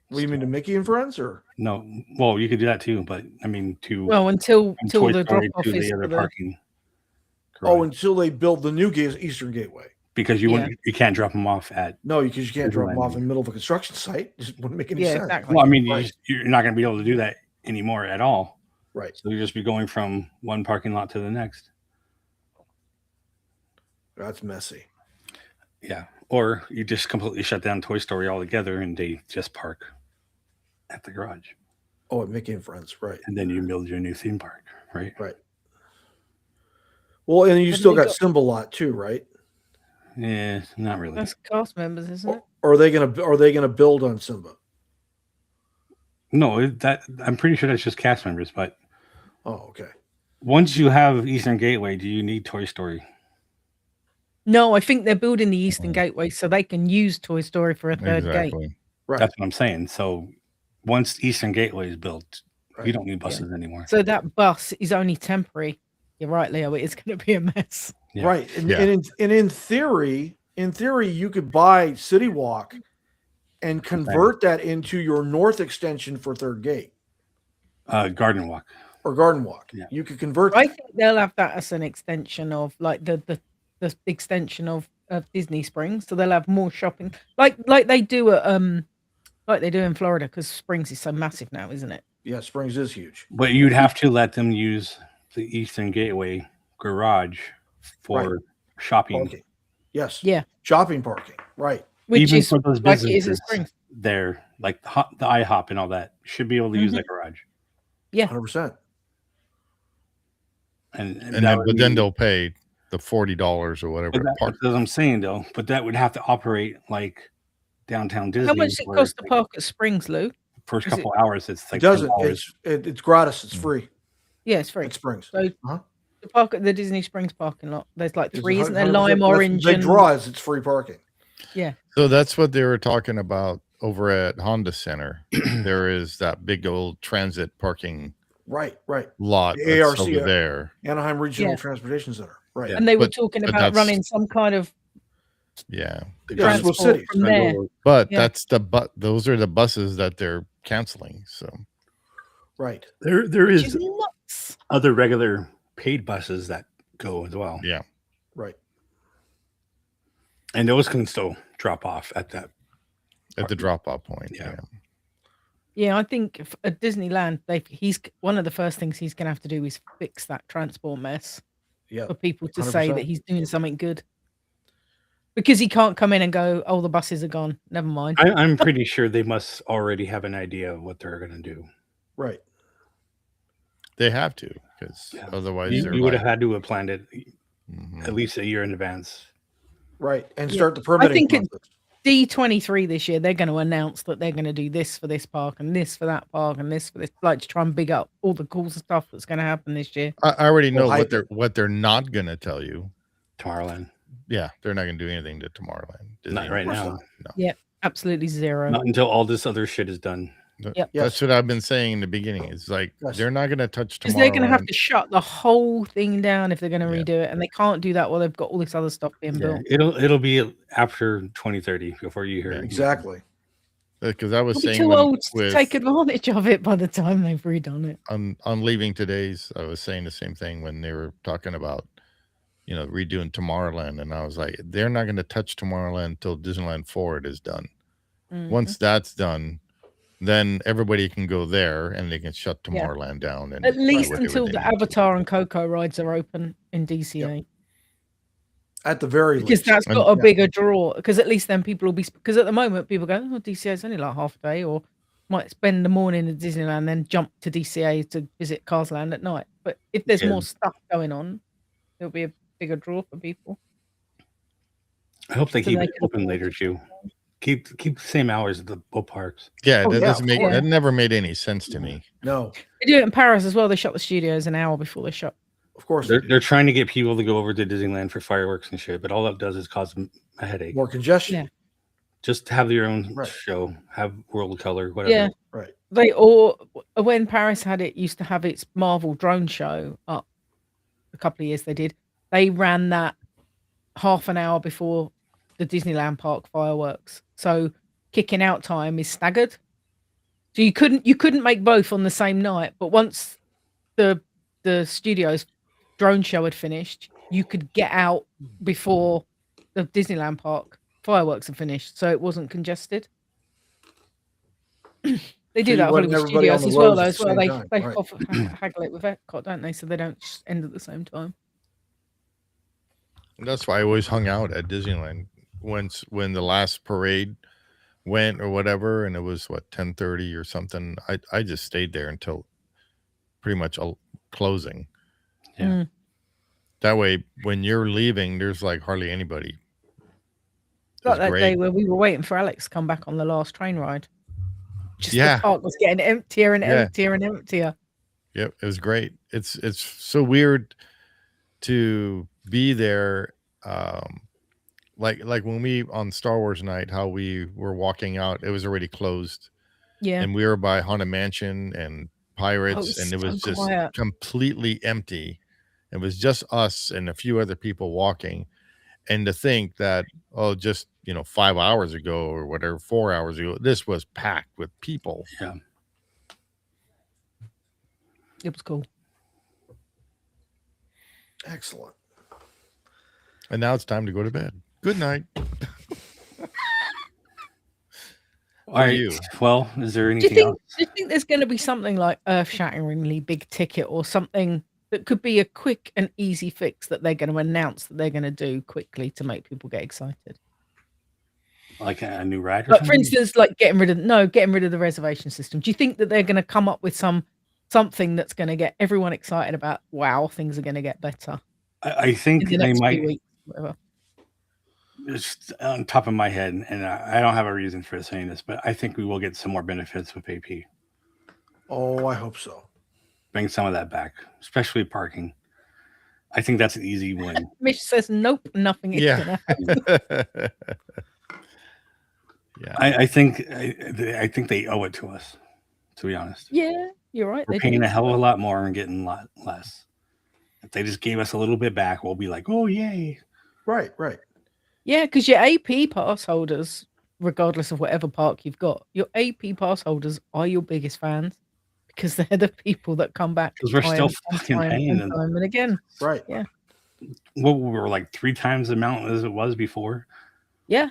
What do you mean, to Mickey and Friends, or no? Well, you could do that too, but I mean until the drop off is the other parking. Correct. Oh, until they build the new Eastern Gateway. Because you can't drop them off at because you can't drop them off in the middle of a construction site. It just wouldn't make any sense. Exactly. Well, I mean, you're not going to be able to do that anymore at all. Right. So you just be going from one parking lot to the next. That's messy. Yeah. Or you just completely shut down Toy Story altogether and they just park at the garage. Oh, at Mickey and Friends, right. And then you build your new theme park, right? Right. Well, and you still got Simba Lot too, right? Yeah, not really. That's cast members, isn't it? Or are they gonna build on Simba? No, I'm pretty sure that's just cast members, but okay. Once you have Eastern Gateway, do you need Toy Story? No, I think they're building the Eastern Gateway so they can use Toy Story for a third gate. Right. That's what I'm saying. So once Eastern Gateway is built, you don't need buses anymore. So that bus is only temporary You're right, Leo. It is going to be a mess. Yeah. Right. And in theory, you could buy City Walk and convert that into your north extension for Third Gate. Garden Walk. Or Garden Walk. Yeah. You could convert I think they'll have that as an extension of like the extension of Disney Springs. So they'll have more shopping. Like they do at like they do in Florida, because Springs is so massive now, isn't it? Yeah, Springs is huge. But you'd have to let them use the Eastern Gateway garage for shopping. Parking. Yes. Yeah. Shopping parking. Right. Which Even is for those like it is businesses at Springs. there, like the IHOP and all that, should be able to use that garage. Yeah. 100%. And then they'll pay the $40 or whatever. That's what I'm saying, though. But that would have to operate like downtown Disney. How much does it cost to park at Springs, Lou? First couple hours, it's like it doesn't. It's gratis. It's free. Yeah, it's free. At Springs. So the park at the Disney Springs parking lot, there's like 3, isn't there? 100%. Lime, orange, Big and draws. It's free parking. Yeah. So that's what they were talking about over at Honda Center. There is that big old transit parking right lot the ARC over there. Anaheim Regional Transportation Center. Right. And they were talking about running some kind of transport cities from there. But that's those are the buses that they're canceling. So right. There is other regular paid buses that go as well. Yeah. Right. And those can still drop off at the drop off point. Yeah, I think at Disneyland, he's one of the first things he's going to have to do is fix that transport mess. Yeah, for people to 100%. say that he's doing something good, because he can't come in and go, "Oh, the buses are gone. Never mind." I'm pretty sure they must already have an idea of what they're going to do. Right. They have to, because otherwise you would have had to have planned it at least a year in advance. Right, and start the permitting. I think at D23 this year, they're going to announce that they're going to do this for this park and this for that park and this for this, like to try and big up all the cool stuff that's going to happen this year. I already know what they're not going to tell you. Tomorrowland. Yeah, they're not going to do anything to Tomorrowland. Not right now. No. Yeah, absolutely zero. Not until all this other shit is done. Yep. That's what I've been saying in the beginning. It's like they're not going to touch Tomorrowland. Because they're going to have to shut the whole thing down if they're going to redo it, and they can't do that while they've got all this other stuff being built. It'll be after 2030 before you hear it. Exactly. Because I was saying too old to take advantage of it by the time they've redone it. On Leaving Today's, I was saying the same thing when they were talking about, redoing Tomorrowland, and I was like, they're not going to touch Tomorrowland until Disneyland Forward is done. Mm-hmm. Once that's done, then everybody can go there and they can shut Tomorrowland down. And at least until the Avatar and Coco rides are open in DCA. Yep. At the very least. Because that's got a bigger draw. Because at least then people will be... Because at the moment, people go, oh, DCA is only like half a day, or might spend the morning at Disneyland, then jump to DCA to visit Cars Land at night. But if there's more stuff going on, it'll be a bigger draw for people. I hope they keep it open later, too. Keep the same hours at the boat parks. Yeah, that never made any sense to me. No. They do it in Paris as well. They shut the studios an hour before they shut. Of course. They're trying to get people to go over to Disneyland for fireworks and shit, but all that does is cause them a headache. More congestion. Yeah. Just have your own show. Have World Color, whatever. Yeah. Right. When Paris had it, used to have its Marvel drone show up a couple of years they ran that half an hour before the Disneyland park fireworks. So kicking out time is staggered. So you couldn't make both on the same night, but once the studio's drone show had finished, you could get out before the Disneyland park fireworks had finished, so it wasn't congested. They do that at Hollywood Studios as well, though. They haggle it with Epcot, don't they? So they don't end at the same time. That's why I always hung out at Disneyland when the last parade went or whatever, and it was 10:30 or something. I just stayed there until pretty much closing. Yeah. That way, when you're leaving, there's like hardly anybody. Like that day where we were waiting for Alex to come back on the last train ride. The park was getting emptier and emptier and emptier. Yep, it was great. It's so weird to be there. Like when we on Star Wars night, how we were walking out, it was already closed. Yeah, and we were by Haunted Mansion and Pirates, and it was just completely empty. It was just us and a few other people walking. And to think that, just 5 hours ago or whatever, 4 hours ago, this was packed with people. Yeah. It was cool. Excellent. And now it's time to go to bed. Good night. All right. You? Well, is there anything else? Do you think there's going to be something like earth-shatteringly big ticket or something that could be a quick and easy fix that they're going to announce that they're going to do quickly to make people get excited? Like a new ride? Like, for instance, like getting rid of the reservation system. Do you think that they're going to come up with something that's going to get everyone excited about, wow, things are going to get better? I think they might. Weeks, whatever. Just on top of my head, and I don't have a reason for saying this, but I think we will get some more benefits with AP. Oh, I hope so. Bring some of that back, especially parking. I think that's an easy win. Mish says, nope, nothing is going to happen. Yeah, I think they owe it to us, to be honest. Yeah, you're right. We're paying a hell of a lot more and getting a lot less. If they just gave us a little bit back, we'll be like, oh, yay. Right. Yeah, because your AP pass holders, regardless of whatever park you've got, your AP pass holders are your biggest fans because they're the people that come back. Because we're still fucking paying them. Time and again. Right. Yeah. Well, we were like 3 times the amount as it was before. Yeah.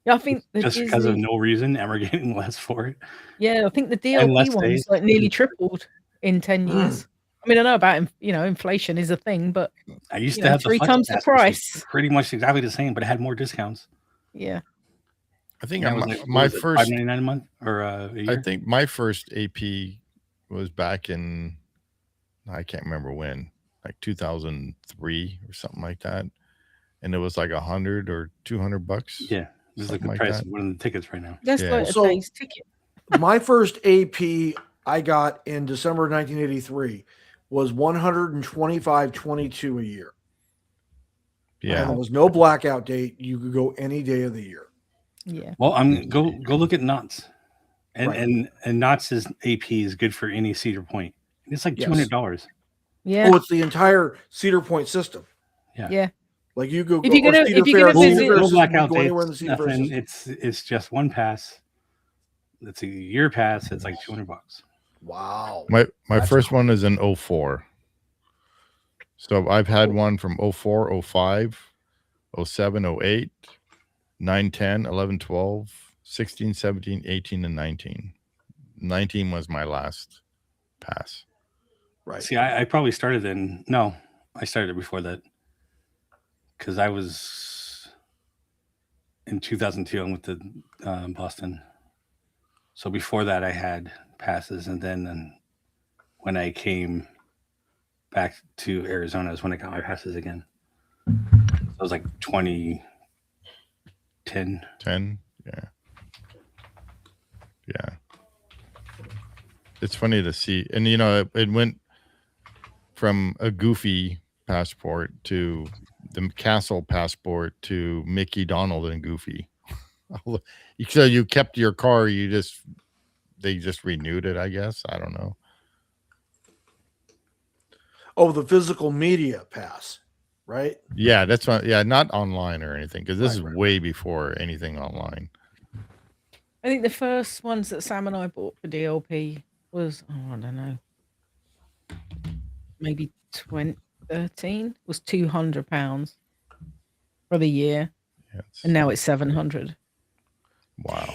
Yeah, I think just because of no reason, and we're getting less for it. Yeah, I think the DLP one's like nearly tripled in 10 years. I mean, I know about inflation is a thing, but I used to have 3 times the price. Pretty much exactly the same, but it had more discounts. Yeah. I think my first $5.99 a month or a year? I think my first AP was back in, I can't remember when, like 2003 or something like that, and it was like $100 or $200. Yeah, this is like the price of one of the tickets right now. That's like a day's ticket. My first AP I got in December 1983 was $125.22 a year. Yeah, and there was no blackout date. You could go any day of the year. Yeah. Well, go look at Knott's, and Knott's AP is good for any Cedar Point. It's like $200. Yeah. Oh, it's the entire Cedar Point system. Yeah. Like you go. If you're gonna visit, no blackout dates, nothing. It's just one pass. It's a year pass. It's like $200. Wow. My first one is in 04. So I've had one from 04, 05, 07, 08, 9, 10, 11, 12, 16, 17, 18, and 19. 19 was my last pass. Right. See, I probably started then. No, I started before that. Because I was in 2002, I went to Boston. So before that, I had passes. And then when I came back to Arizona is when I got my passes again. So it was like 2010. 10? Yeah. Yeah. It's funny to see. And, it went from a Goofy passport to the Castle passport to Mickey, Donald, and Goofy. So you kept your car, they just renewed it, I guess. I don't know. Oh, the physical media pass, right? Yeah, that's not. Yeah, not online or anything, because this is way before anything online. I think the first ones that Sam and I bought for DLP was, I don't know, maybe 2013 was £200 for the year, and now it's 700. Wow.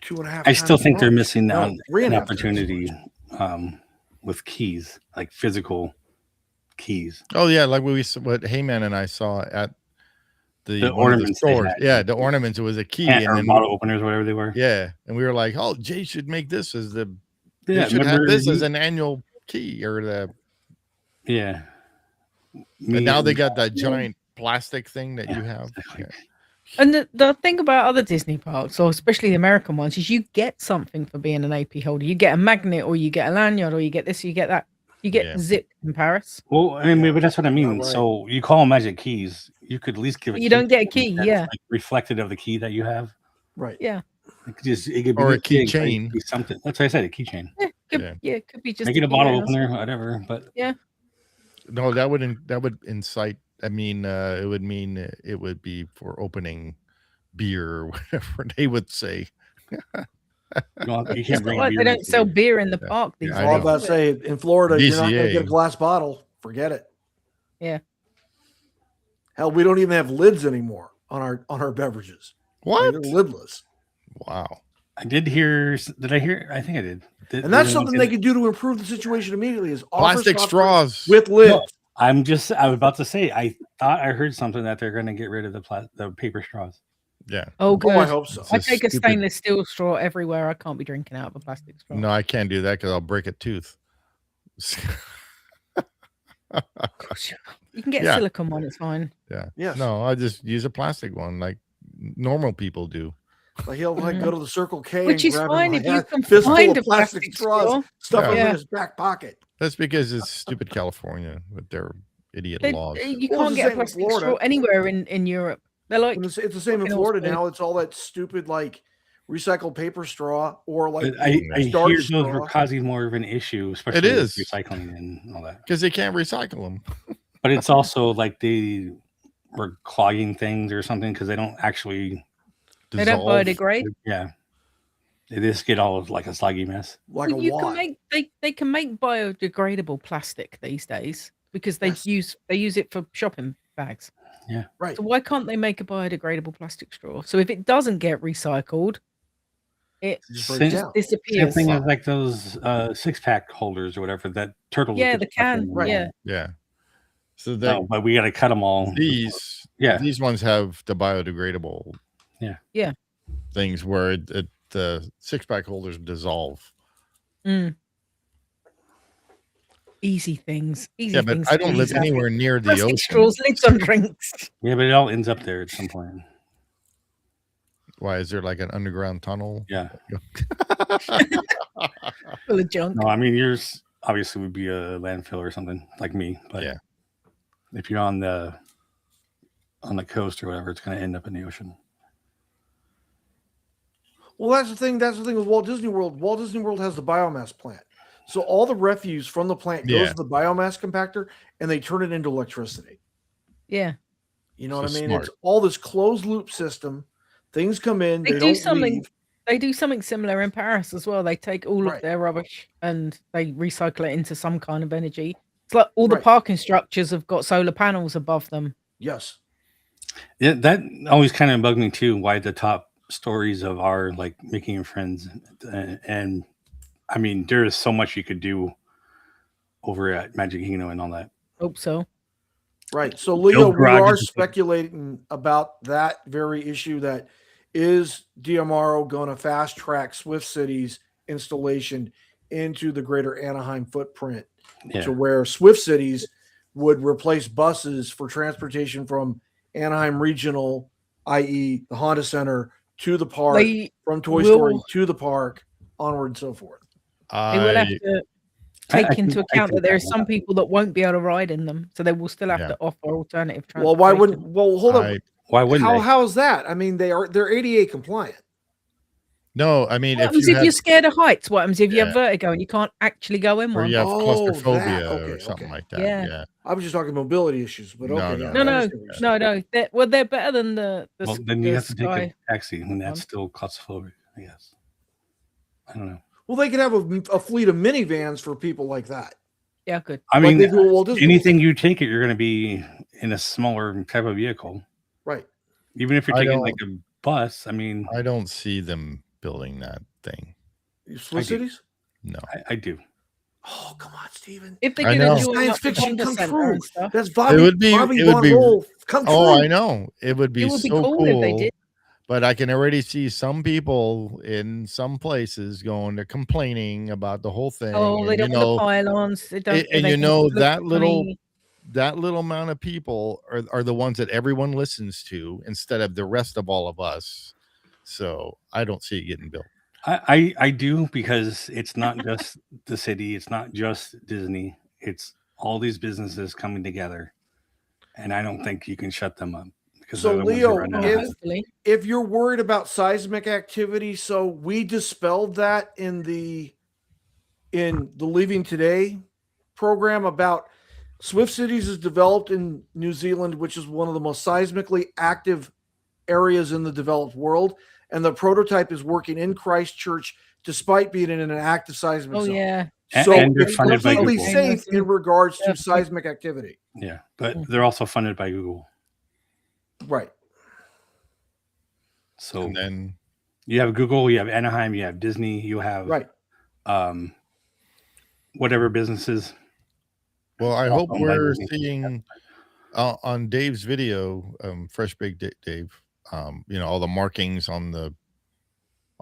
2.5. I still think they're missing out an opportunity with keys, like physical keys. Oh yeah, like what Heyman and I saw at the ornaments stores. Yeah, the ornaments. It was a key and then bottle openers, whatever they were. Yeah, and we were like, "Oh, Jay should make this as the. Yeah, they should have this as an annual key or the." Yeah. And now they got that giant plastic thing that you have. Yeah. And the thing about other Disney parks, or especially the American ones, is you get something for being an AP holder. You get a magnet, or you get a lanyard, or you get this, or you get that. You get Zip in Paris. Well, I mean, but that's what I mean. Right. So you call them magic keys. You could at least give it. You don't get a key, like reflected of the key that you have. Right. Yeah. It could be or a keychain. Something. That's what I said. A keychain. Yeah. It could be just making a bottle opener, whatever. But yeah, no, that would incite. I mean, it would mean it would be for opening beer or whatever they would say. You can't bring like they don't sell beer in the park. These I was about to say in Florida, you're not going to get a glass bottle. Forget it. Yeah. Hell, we don't even have lids anymore on our beverages. What? They're lidless. Wow. I did hear. Did I hear? I think I did. And that's something they could do to improve the situation immediately. Is plastic straws with lids. No, I was about to say. I thought I heard something that they're going to get rid of the paper straws. Yeah. Oh, good. I hope so. I take a stainless steel straw everywhere. I can't be drinking out of a plastic straw. No, I can't do that because I'll break a tooth. You can get a silicone one. It's fine. Yeah. Yes. No, I just use a plastic one like normal people do. Like he'll go to the Circle K, which and is grab fine him if you can fistful find of a plastic straws, stuff them in his back pocket. That's because it's stupid California with their idiot laws. You can't get a plastic straw anywhere in Europe. They're like it's the same in Florida now. It's all that stupid like recycled paper straw or like I hear those are causing more of an issue, especially with recycling and all that. Because they can't recycle them. But it's also like they were clogging things or something because they don't actually. They don't biodegrade. Yeah, they just get all of like a sluggy mess. Like a wad. They can make biodegradable plastic these days because they use it for shopping bags. Yeah, right. So why can't they make a biodegradable plastic straw? So if it doesn't get recycled, it just disappears. Same thing as like those 6-pack holders or whatever that turtles. Yeah, the can. Right. Yeah. So that, but we got to cut them all. These ones have the biodegradable. Yeah. Things where the 6-pack holders dissolve. Easy things. Yeah, but I don't live anywhere near the ocean. Straws, lids on drinks. Yeah, but it all ends up there at some point. Why is there like an underground tunnel? Yeah. Full of junk. No, I mean yours obviously would be a landfill or something like me. But yeah, if you're on the coast or whatever, it's going to end up in the ocean. Well, that's the thing. That's the thing with Walt Disney World. Walt Disney World has the biomass plant. So all the refuse from the plant goes to the biomass compactor and they turn it into electricity. Yeah. You know what I mean? Smart. It's all this closed loop system. Things come in. They do something. They do something similar in Paris as well. They take all of their rubbish and they recycle it into some kind of energy. It's like all the parking structures have got solar panels above them. Yes. Yeah, that always kind of bugged me too. Why the top stories of our like making friends and I mean, there is so much you could do over at Magic Kingdom and all that. Hope so. Right. So, Leo, we are speculating about that very issue. That is DMRO going to fast track Swift City's installation into the greater Anaheim footprint to where Swift Cities would replace buses for transportation from Anaheim Regional, i.e. the Honda Center, to the park, from Toy Story to the park, onward and so forth. They will have to take into account that there are some people that won't be able to ride in them, so they will still have to offer alternative transportation. Well, why wouldn't? Well, hold on. Why wouldn't? How is that? I mean, they're ADA compliant. No, I mean, what happens if you're scared of heights? What happens if you have vertigo and you can't actually go in one? Or you have claustrophobia or something like that. Yeah. I was just talking mobility issues, but no. They're better than the well, then you have to take a taxi when that's still claustrophobic, I guess. I don't know. Well, they could have a fleet of minivans for people like that. Yeah, good. I mean, anything you take it, you're going to be in a smaller type of vehicle. Right. Even if you're taking like a bus, I mean. I don't see them building that thing. Swift Cities? No. I do. Oh, come on, Steven. If they get a science fiction come true. That's Bobby. It would be come true. Oh, I know. It would be so cool if they did. But I can already see some people in some places going to complaining about the whole thing. Oh, they don't want the pylons. That little amount of people are the ones that everyone listens to instead of the rest of all of us. So I don't see it getting built. I do, because it's not just the city. It's not just Disney. It's all these businesses coming together. And I don't think you can shut them up. So, Leo, if you're worried about seismic activity, so we dispelled that in the in the Leaving Today program about Swift Cities is developed in New Zealand, which is one of the most seismically active areas in the developed world. And the prototype is working in Christchurch despite being in an active seismic zone. Yeah. So and they're it's funded by completely Google. safe in regards to seismic activity. Yeah, but they're also funded by Google. Right. So and then you have Google, you have Anaheim, you have Disney, you have whatever businesses. Well, I hope we're seeing on Dave's video, Fresh Baked Dave, all the markings on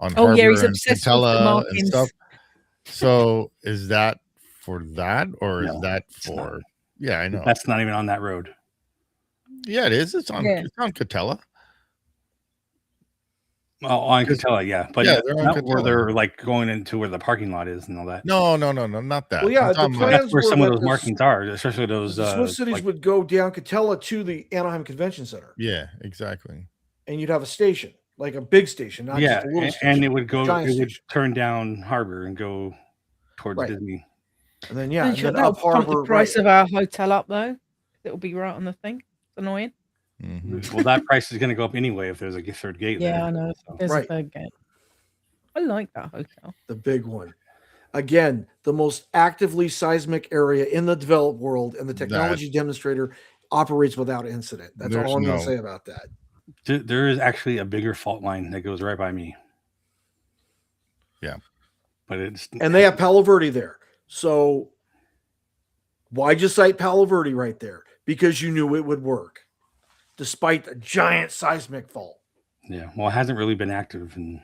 Harbor he's and obsessed with the Catella and markings. stuff. So is that for that, or is that it's for? not. Yeah, I know. That's not even on that road. Yeah, it is. It's on Catella. Well, on Catella, yeah, but yeah, they're on not where Catella. they're like going into where the parking lot is and all that. No, not that. Well, yeah, I'm the talking about- plans That's where were some of that those markings are, especially those. the Swift Cities would go down Catella to the Anaheim Convention Center, Yeah, exactly. and you'd have a station, like a big station, not yeah, just a little and, station. and it would go. giant It would station. turn down Harbor and go towards Right. Disney. And then and then that'll up pump Harbor. the price right. of our hotel up though. It'll be right on the thing. It's annoying. Mhm. Well, that price is going to go up anyway if there's a third gate. Yeah, there, I know. so. There's Right. a third gate. I like that hotel. The big one. Again, the most actively seismic area in the developed world, and the technology demonstrator operates without incident. That's There's all I'm going no- to say about that. There is actually a bigger fault line that goes right by me. Yeah. But it's And they have Palo Verde there. So why just cite Palo Verde right there? Because you knew it would work, despite the giant seismic fault. yeah. Well, it hasn't really been active in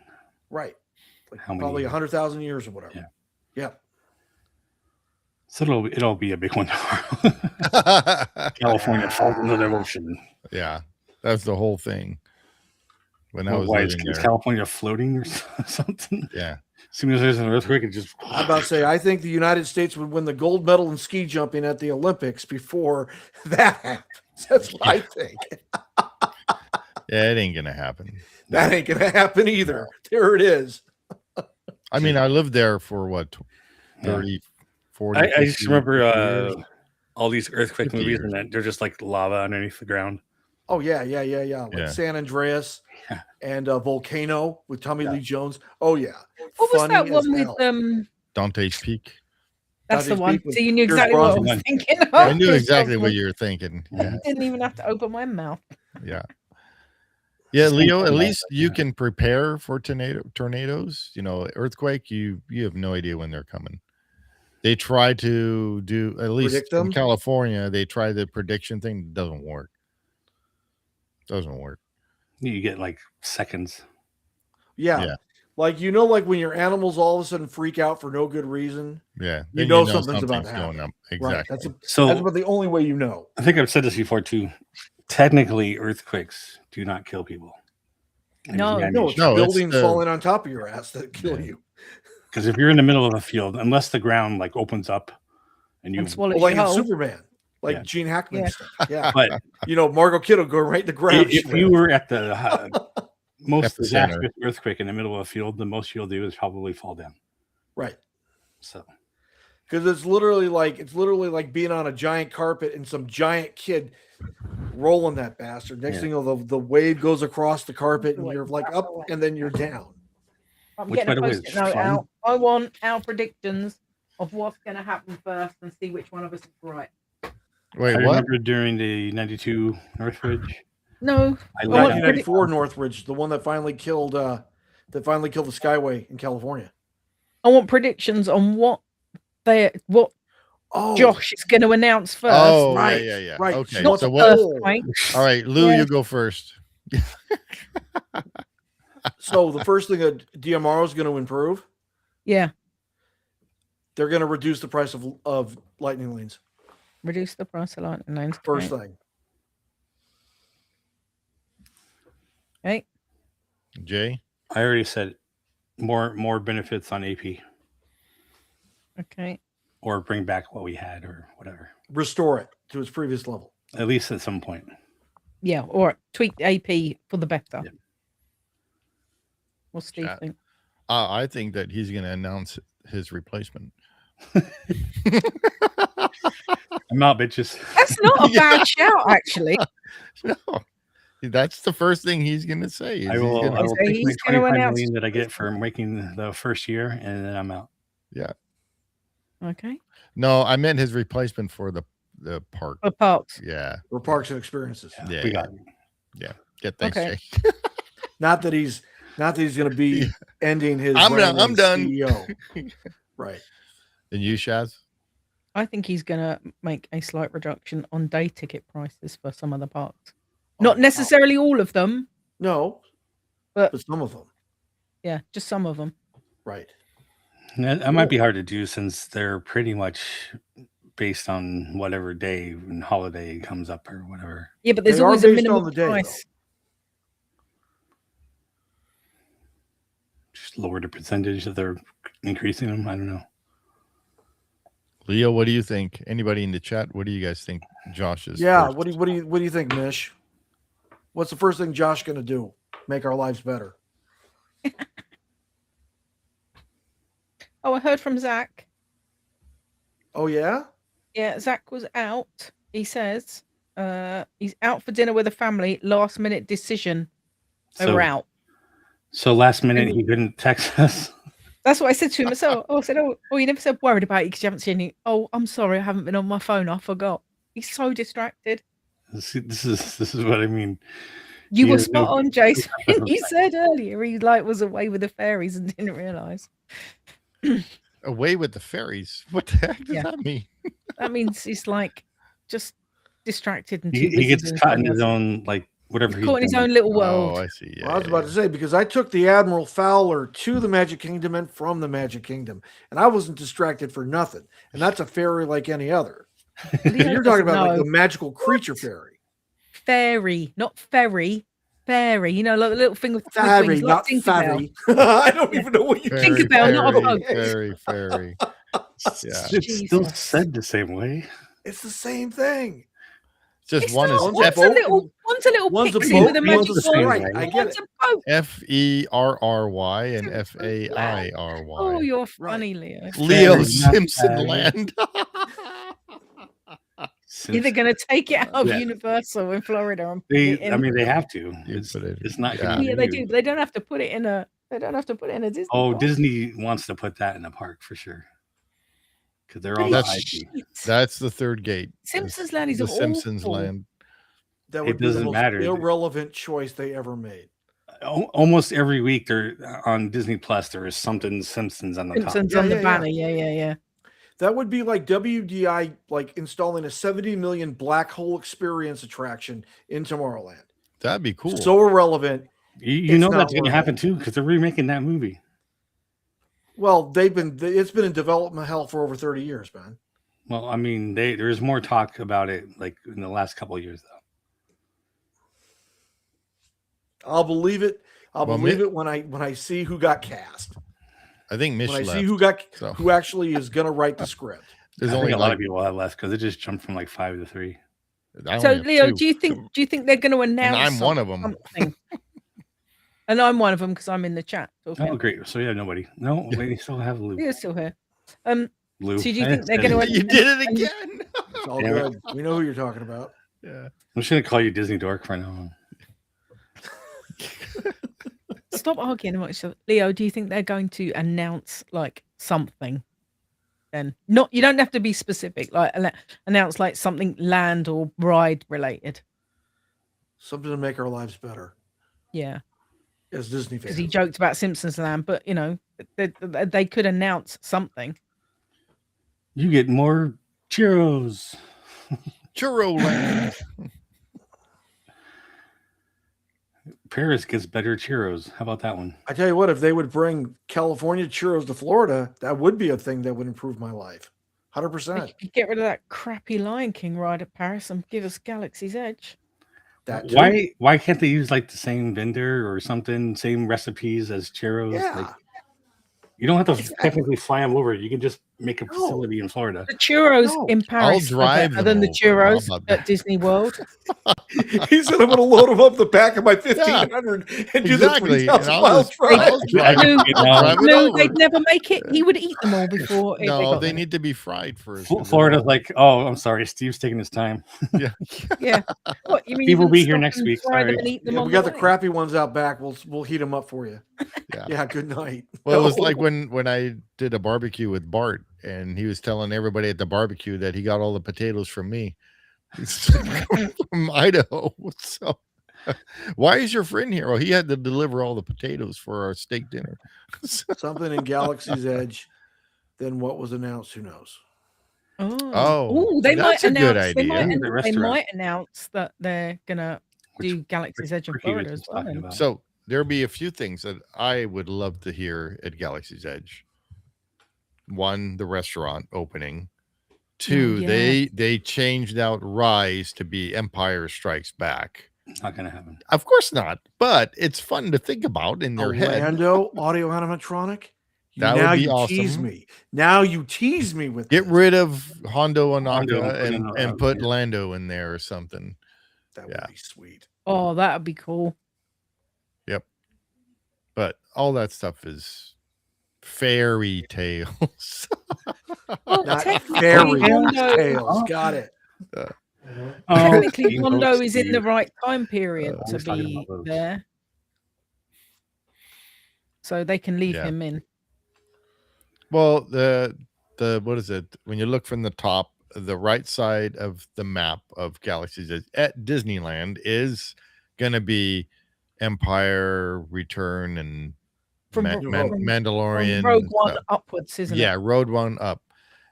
Right. Like How many probably years? 100,000 years or whatever. Yeah. Yeah. so it'll be a big one. California falls into the ocean. Yeah, that's the whole thing. When I was Why living is there, California floating or something? yeah, As soon as there's an earthquake, it just. I'm about to say, I think the United States would win the gold medal in ski jumping at the Olympics before that happens. That's what I think. yeah, it ain't gonna happen. That ain't going to happen either. There it is. I mean, I lived there for what, 30, 40. I just 50 remember years. all these earthquake 50 movies, years. and that they're just like lava underneath the ground. Oh, yeah. Like Yeah. San Andreas Yeah. and Volcano with Tommy Lee Jones. Oh, yeah. What was Funny that as one with hell. Dante's Peak. That's the Dante's one. Peak with So you knew Pierce exactly what I was Brosnan. thinking of. I knew Pierce exactly what Brosnan. you were thinking. Yeah, I didn't even have to open my mouth. yeah. Yeah, Leo, at Something like least that, you yeah. can prepare for tornadoes. Earthquake, you have no idea when they're coming. They try to do, at least Predict in them? California, they try the prediction thing. It doesn't work. Doesn't work. You get like seconds. Yeah. Yeah. Like, like when your animals all of a sudden freak out for no good reason. Yeah. You then know something's about to going happen. up. Right. Exactly. So That's about the only way you know. I think I've said this before too. Technically, earthquakes do not kill people. No. No, it's No, it's buildings the- falling on top of your ass that kill Yeah. you. Because if you're in the middle of a field, unless the ground like opens up and you, And swallows Well, like your in whole. Superman, like Yeah. Gene Hackman Yeah. stuff. Yeah. but Margot Kiddo go right in the ground. if you were at the most Epicenter. disastrous earthquake in the middle of a field, the most you'll do is probably fall down. right. So Because it's literally like being on a giant carpet and some giant kid rolling that bastard. Next Yeah. thing you know, the wave goes across the carpet and you're like up and then you're down. I'm Which, by getting the a way, is post-it note fun. out. I want our predictions of what's going to happen first and see which one of us is right. Wait, I what? remember during the 92 Northridge. No. I want let 1994 Northridge, the one that finally killed the Skyway in California. I want predictions on what Oh, Josh is going to announce first. Oh, right, yeah. right. Okay. Not So the what? earthquake. All right, Lou, Yeah. you go first. So the first thing that DMR is going to improve, Yeah. they're going to reduce the price of lightning lanes. Reduce the price of lightning lanes. First Okay. thing. Okay. Jay. I already said more benefits on AP Okay. or bring back what we had or whatever. Restore it to its previous level. At least at some point. Yeah. Or tweak AP for the better. Yeah. What's Steve Chat. think? I think that he's going to announce his replacement. I'm out, bitches. That's not a bad shout, actually. No, that's the first thing he's going to say. I will So take he's my gonna 25 announce- million that I get for making the first year, and then I'm out. Yeah. Okay. No, I meant his replacement for the park. For parks. Yeah. For parks and experiences. Yeah. We got it. Yeah. Get that Okay. shit. Not that he's going to be ending his. I'm reign done. I'm as done. CEO. Right. And you, Shaz? I think he's going to make a slight reduction on day ticket prices for some of the parks. Not necessarily all of them. No, but some of them. Yeah, just some of them. Right. That might be hard to do since they're pretty much based on whatever day and holiday comes up or whatever. Yeah, but there's always a minimum price. Just lower the percentage that they're increasing them. I don't know. Leo, what do you think? Anybody in the chat? What do you guys think? Josh's? Yeah. first? What do you think, Mish? What's the first thing Josh going to do? Make our lives better. Oh, I heard from Zach. Oh yeah. Yeah, Zach was out. He says he's out for dinner with a family. Last minute decision. We're out. So last minute he couldn't text us. That's what I said to him. So I said, "Oh, you never said worried about it because you haven't seen it." Oh, I'm sorry, I haven't been on my phone. I forgot. He's so distracted. See, this is what I mean. You were spot on, Jason. You said earlier he was away with the fairies and didn't realize. Away with the fairies? What the heck does that mean? That means he's like just distracted and He gets caught in his own whatever. He's caught in his own little world. Oh, I see. Yeah, I was about to say, because I took the Admiral Fowler to the Magic Kingdom and from the Magic Kingdom, and I wasn't distracted for nothing. And that's a fairy like any other. You're talking about like the magical creature fairy. Fairy, not ferry. Fairy, like the little thing with fairy, wings, not like fairy. I don't even know what you Tinkerbell, not a bug. Fairy. Yeah, it's still said the same way. It's the same thing. Just It's one not. is One's a little one's a pixie boat, with a one's magic a wand. right. I get One's it. a boat. Ferry and Fairy. Oh, you're funny, Leo. Leo Simpson land. Either going to take it out of Universal in Florida and put it in. They have to. It's not. Yeah, they do. But they don't have to put it in a. They don't have to put it in a Disney. Oh, park. Disney wants to put that in a park for sure. Because they're on the IP. That's the third gate. Simpsons Land is the awful. Simpsons land. That would It be the doesn't most matter. irrelevant choice they ever made. Almost every week, they're on Disney Plus. There is something Simpsons on the Simpsons top. on the banner. Yeah. That would be like WDI, like installing a 70 million black hole experience attraction in Tomorrowland. That'd be cool. So irrelevant. You know that's going to happen too because they're remaking that movie. Well, it's been in development hell for over 30 years, man. Well, I mean, there's more talk about it like in the last couple of years, though. I'll believe it. I'll believe it when I see who got cast. I think Mish when I left, see who actually is going to write the script. There's I only think a lot of people have left because it just jumped from like 5 to 3. So, Leo, do you think they're going to announce? And I'm one of them. Something? And I'm one of them because I'm in the chat. Talking. Oh, great! So yeah, nobody. No, we still have Lou. Leo's still here. Lou. So do you think they're going to? You did it again. It's all good. We know who you're talking about. Yeah. I'm just gonna call you Disney Dork for now. Stop arguing about each other. Leo, do you think they're going to announce like something? Then you don't have to be specific. Like announce like something land or ride related. Something to make our lives better. Yeah. As Disney fans. Because he joked about Simpsons Land, but they could announce something. You get more churros. Churro land. Paris gets better churros. How about that one? I tell you what, if they would bring California churros to Florida, that would be a thing that would improve my life. 100%. Get rid of that crappy Lion King ride at Paris and give us Galaxy's Edge. Why can't they use like the same vendor or something, same recipes as churros? Yeah. Like, you don't have to technically fly them over. You can just make a facility in Florida. The churros in Paris are better than the churros at Disney World. He said, I'm going to load them up the back of my 1500 and do the 3,000 miles drive. No, they'd never make it. He would eat them all before. No, they need to be fried first. Florida's like, oh, I'm sorry, Steve's taking his time. Yeah. Yeah. What you mean? Steve will be here next week. Sorry. Yeah, we got the crappy ones out back. We'll heat them up for you. Yeah. Good night. Well, it was like when I did a barbecue with Bart, and he was telling everybody at the barbecue that he got all the potatoes from me. He's from Idaho. So why is your friend here? Well, he had to deliver all the potatoes for our steak dinner. Something in Galaxy's Edge than what was announced. Who knows? Oh, they might announce. They might announce that they're gonna do Galaxy's Edge in Florida as well. So there'll be a few things that I would love to hear at Galaxy's Edge. One, the restaurant opening. Two, they changed out Rise to be Empire Strikes Back. Not gonna happen. Of course not, but it's fun to think about in their head. Lando audio animatronic. That now would be you awesome. Tease me. Now you tease me with Get rid of Hondo Ohnaka and put Lando in there or something. That would be sweet. Oh, that would be cool. Yep. But all that stuff is fairy tales. Not fairy tales. Got it. Technically, Hondo is in the right time period to be there. So they can leave him in. Well, the what is it? When you look from the top, the right side of the map of Galaxy's Edge at Disneyland is going to be Empire, Return, and Mandalorian. From Rogue One upwards, isn't it? Yeah, Road One up.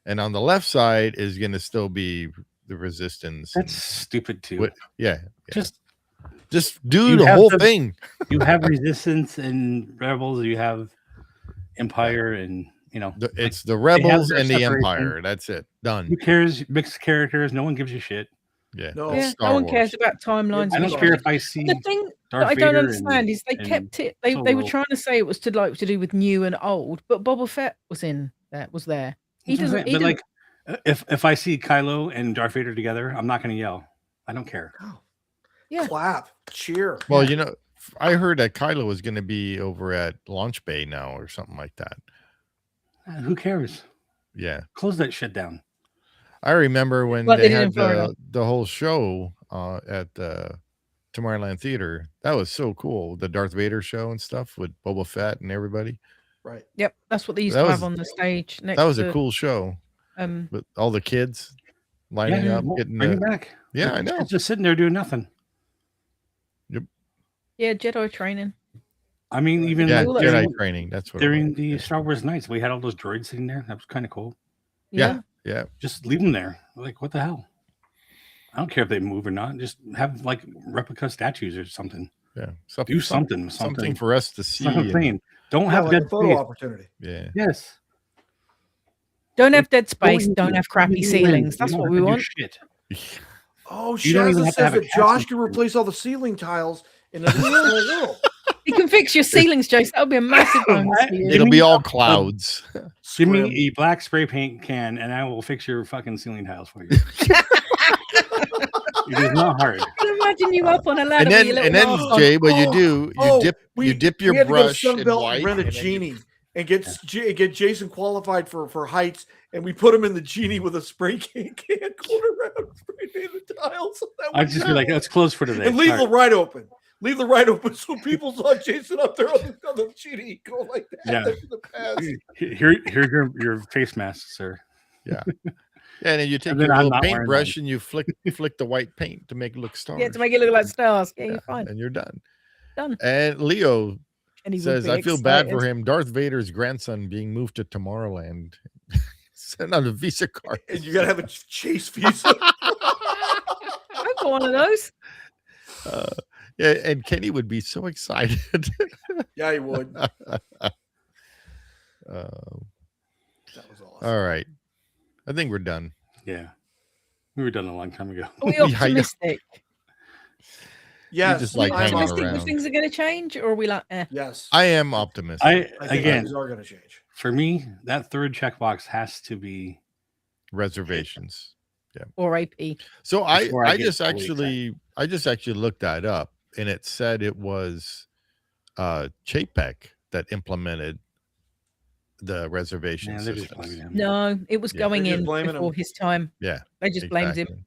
And on the left side is going to still be the Resistance. That's stupid too. Just do the whole thing. You have Resistance and Rebels. You have Empire, and it's the Rebels and the Empire. That's it. Done. Who cares? Mixed characters. No one gives a shit. Yeah. No one cares about timelines. I don't care if I see. The thing Darth that I don't Vader understand is they kept it. They were trying to say it was to do with new and old, but Boba Fett was there. He doesn't. But like, if I see Kylo and Darth Vader together, I'm not going to yell. I don't care. Yeah. Clap, cheer. Well, I heard that Kylo was going to be over at Launch Bay now or something like that. Who cares? Yeah. Close that shit down. I remember when they had the whole show at the Tomorrowland Theater. That was so cool. The Darth Vader show and stuff with Boba Fett and everybody. Right. Yep. That's what they used to have on the stage. That was a cool show. With all the kids lining up, getting bring it back. Yeah, I know. Just sitting there doing nothing. Yep. Yeah, Jedi training. I mean, even Jedi training. That's what during the Star Wars nights, we had all those droids sitting there. That was kind of cool. Yeah. Just leave them there. Like, what the hell? I don't care if they move or not. Just have like replica statues or something. Yeah. Do something for us to see. Don't have dead photo opportunity. Yeah. Yes. Don't have dead space. Don't have crappy ceilings. That's what we want. Oh, Shazza says that Josh can replace all the ceiling tiles in the world. You can fix your ceilings, Jace. That'll be a massive bonus. It'll be all clouds. Give me a black spray paint can, and I will fix your fucking ceiling tiles for you. It is not hard. I can imagine you up on a ladder. And then Jay, what you do, you dip your brush in white. Rent a genie and get Jason qualified for heights, and we put him in the genie with a spray can going around, spray paint the tiles. I'd just be like, "Let's close for today," and leave the ride open. Leave the ride open so people saw Jason up there on the genie go like that. Yeah. In the past. Here's your face mask, sir. Yeah. And then you take your little paintbrush and you flick the white paint to make it look stars. Yeah, to make it look like stars. Yeah, you're fine. And you're done. Done. And Leo says, I feel bad for him. Darth Vader's grandson being moved to Tomorrowland. Send out a Visa card. And you got to have a Chase Visa. I've got one of those. Yeah, and Kenny would be so excited. Yeah, he would. That was awesome. All right. I think we're done. Yeah. We were done a long time ago. Are we optimistic? Yes, You just like hanging optimistic that around. things are going to change, or are we like, eh? Yes, I am optimistic. I think again, things are going to change. For me, that third checkbox has to be Reservations. Yeah. Or AP. So I get just fully actually looked that up, and it said it was Chapek that implemented the reservation Man, they're just systems. blaming him. No, it was Yeah. going They're just in blaming before him. his time. Yeah. They just blamed him. Exactly.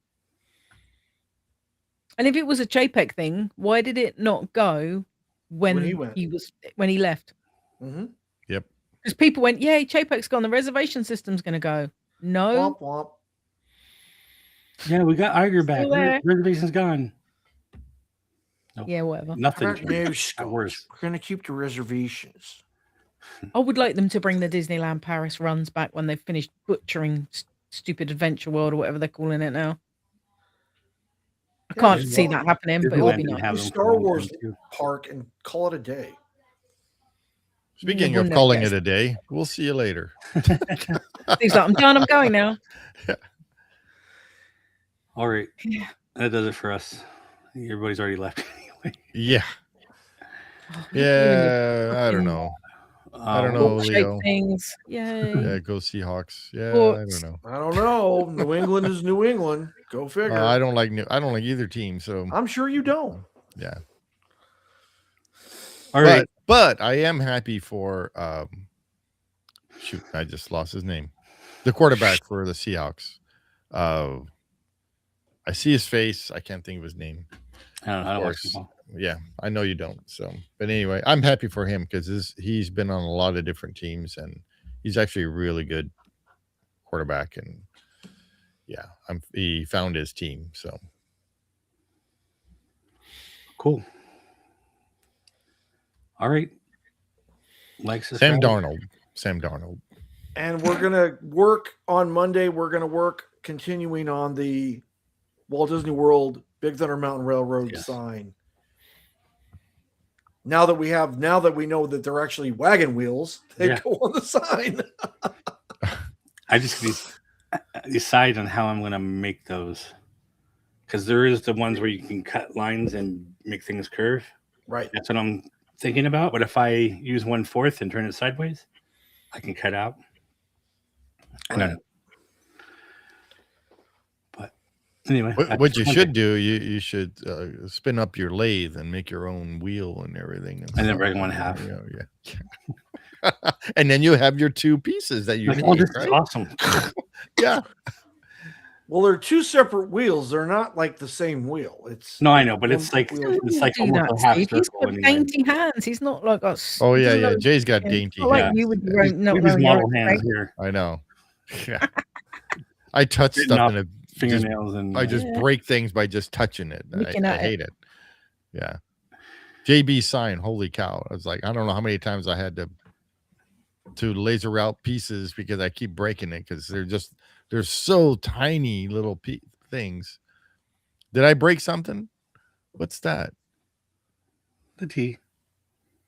And if it was a Chapek thing, why did it not go when he went. when he left? Mm-hmm. Yep. Because people went, "Yay, Chapek's gone. The reservation system's going to go." No, Womp womp. Yeah, we got Iger back. Still there. Reservation's gone. Nope. yeah, whatever. Nothing. No, Got Scott, worse. we're going to keep the reservations. I would like them to bring the Disneyland Paris runs back when they've finished butchering stupid Adventure World or whatever they're calling it now. I can't just see well, that happening, but it would be Disneyland nice. have The them Star for a long Wars time, too. park and call it a day. Speaking We'll of never calling get it a day, we'll see you later. He's like, I'm done. I'm going now. All right. That does it for us. Everybody's already left anyway. Yeah. Oh, Yeah. I don't know. I don't know, Shape Leo. things. Yay. Yeah, go Seahawks. Yeah, Sports. I don't know. I don't know. New England is New England. Go figure. I don't like either team. So I'm sure you don't. yeah. All right. But I am happy for shoot, I just lost his name. The quarterback for the Seahawks. I see his face. I can't think of his name. I don't know. I don't watch course. football. Yeah, I know you don't. So, but anyway, I'm happy for him because he's been on a lot of different teams and he's actually a really good quarterback. And yeah, he found his team. So Cool. All right. Sam Darnold. And we're going to work on Monday. We're going to work continuing on the Walt Disney World Big Thunder Mountain Railroad sign. Now that we know that they're actually wagon wheels, they go on the sign. I just need to decide on how I'm going to make those. Because there is the ones where you can cut lines and make things curve. Right. That's what I'm thinking about. But if I use 1/4 and turn it sideways, I can cut out. I don't know. But anyway. What you should do, you should spin up your lathe and make your own wheel and everything. And then break one in half. Yeah. And then you have your two pieces that you need. Oh, this is right? awesome. Yeah. Well, they're two separate wheels. They're not like the same wheel. It's No, I know, but it's one like wheel. Do almost that, a half Steve. He's circle. got anyway. dainty hands. He's not like us. Oh yeah. Jay's got dainty Not like hands. you with your own, not Look at his knowing your model own hands face. here. I know. Yeah. I touch Getting stuff off and it fingernails and I just Yeah. break things by just touching it. Looking I at hate it. Yeah. JB sign, holy cow. I was like, I don't know how many times I had to laser out pieces because I keep breaking it because they're so tiny little things. Did I break something? What's that? the T.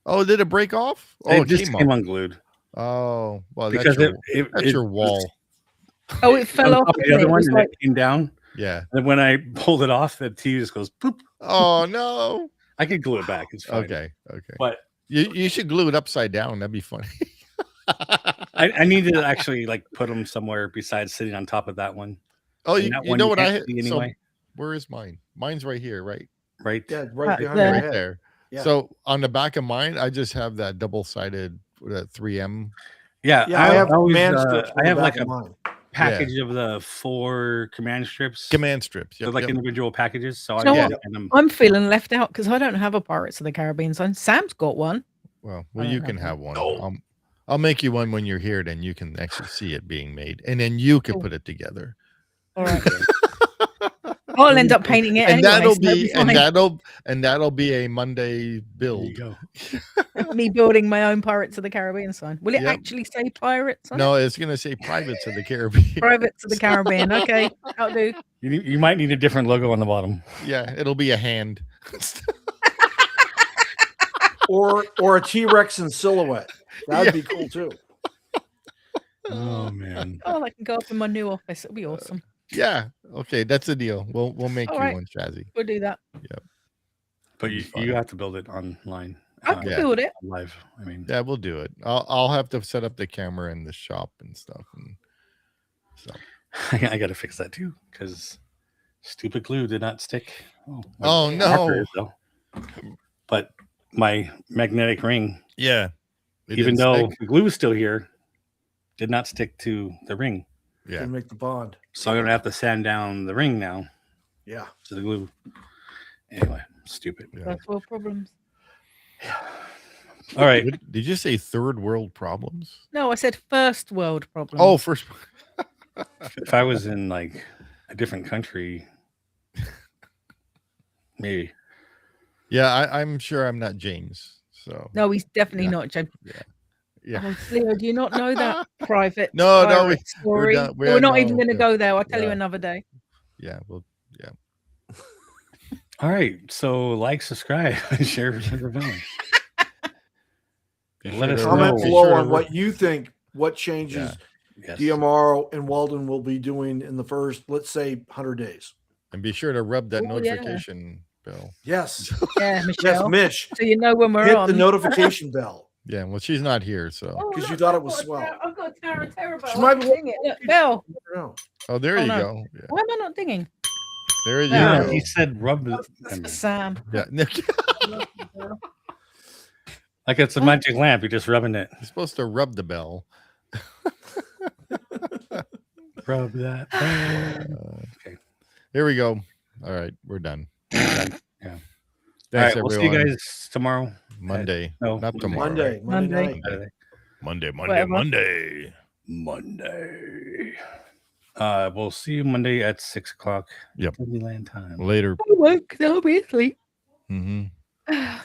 Oh, did it break off? Oh, It just came off. unglued. Oh, well, Because that's your wall. Oh, it fell off. The other It one was and like, it came down. Yeah. And when I pulled it off, the T just goes poop. Oh no. I could glue it back. It's fine. Okay. But You should glue it upside down. That'd be funny. I need to actually like put them somewhere besides sitting on top of that one. Oh, And you that know one what I can't see so anyway. where is mine? Mine's right here, right? Right. Yeah, right behind there. your Right head. there. Yeah. So on the back of mine, I just have that double-sided 3M. Yeah. Yeah, I have always, command strips. I have like a a mine. package of the 4 command strips. Command strips. They're Yep, like yep. individual packages. So You know I what? can them. I'm feeling left out because I don't have a Pirates of the Caribbean sign. Sam's got one. Well, I you don't can have have one. I'll make you one when you're here. Then you can actually see it being made, and then you can Cool. put it together. All right. I'll end up painting it And anyway. that'll so be it'll fine. and that'll be a Monday There you build. go. Me building my own Pirates of the Caribbean sign. Will it Yep. actually say pirates on it? No, it's gonna say Privates of the Caribbean. Pirates of the Caribbean. Okay, that'll do. You might need a different logo on the bottom. Yeah, it'll be a hand. or a T-Rex in silhouette. That'd be cool too. Oh man. Oh, I can go up in my new office. It'll be awesome. Yeah. Okay, that's the deal. We'll make All you right. one, Shazzy. We'll do that. But you have to buid it online. I can build it live. I mean, yeah, we'll do it. I'll have to set up the camera in the shop and stuff, and so I got to fix that too because stupid glue did not stick. Oh no! But my magnetic ring, yeah, even though the glue is still here, did not stick to the ring. Yeah, Didn't make the bond. So I'm gonna have to sand down the ring now. Yeah, to the glue. Anyway, stupid. First world problems. All right. Did you say third world problems? No, I said first world problems. Oh, first. If I was in like a different country, maybe. Yeah, I'm sure I'm not James. So no, he's definitely not James. Yeah. Oh, Leo, do you not know that private no, story? We're not even going to go there. I'll tell you another day. Yeah, well, yeah. All right, so like, subscribe, and share for Rebellion. Let us comment below on what you think. What changes DMR and Walden will be doing in the first, let's say, 100 days. And be sure to rub that notification bell. Yes. Yeah, Michelle. Yes, Mish. So you know when we're hit on. the notification bell. Yeah, well, she's not here, so. Because you thought it was swell. I've got a Tara bell. She might be Ding it. Look, bell. Oh, there you go. Yeah. Why am I not dinging? There you go. He said rub the. Sam. Yeah. Like it's a magic lamp. You're just rubbing it. You're supposed to rub the bell. Rub that. Okay. Here we go. All right, we're done. Yeah. Thanks, all right, everyone. we'll see you guys tomorrow. Monday. No, not tomorrow. Monday. We'll see you Monday at 6 o'clock. Yep. Disneyland time. Later. I'll be asleep. Bye,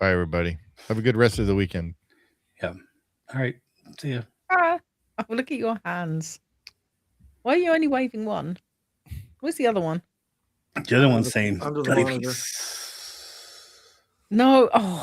everybody. Have a good rest of the weekend. Yeah. All right. See ya. Oh, look at your hands. Why are you only waving one? Where's the other one? The other one's saying under the monitor. No. Oh.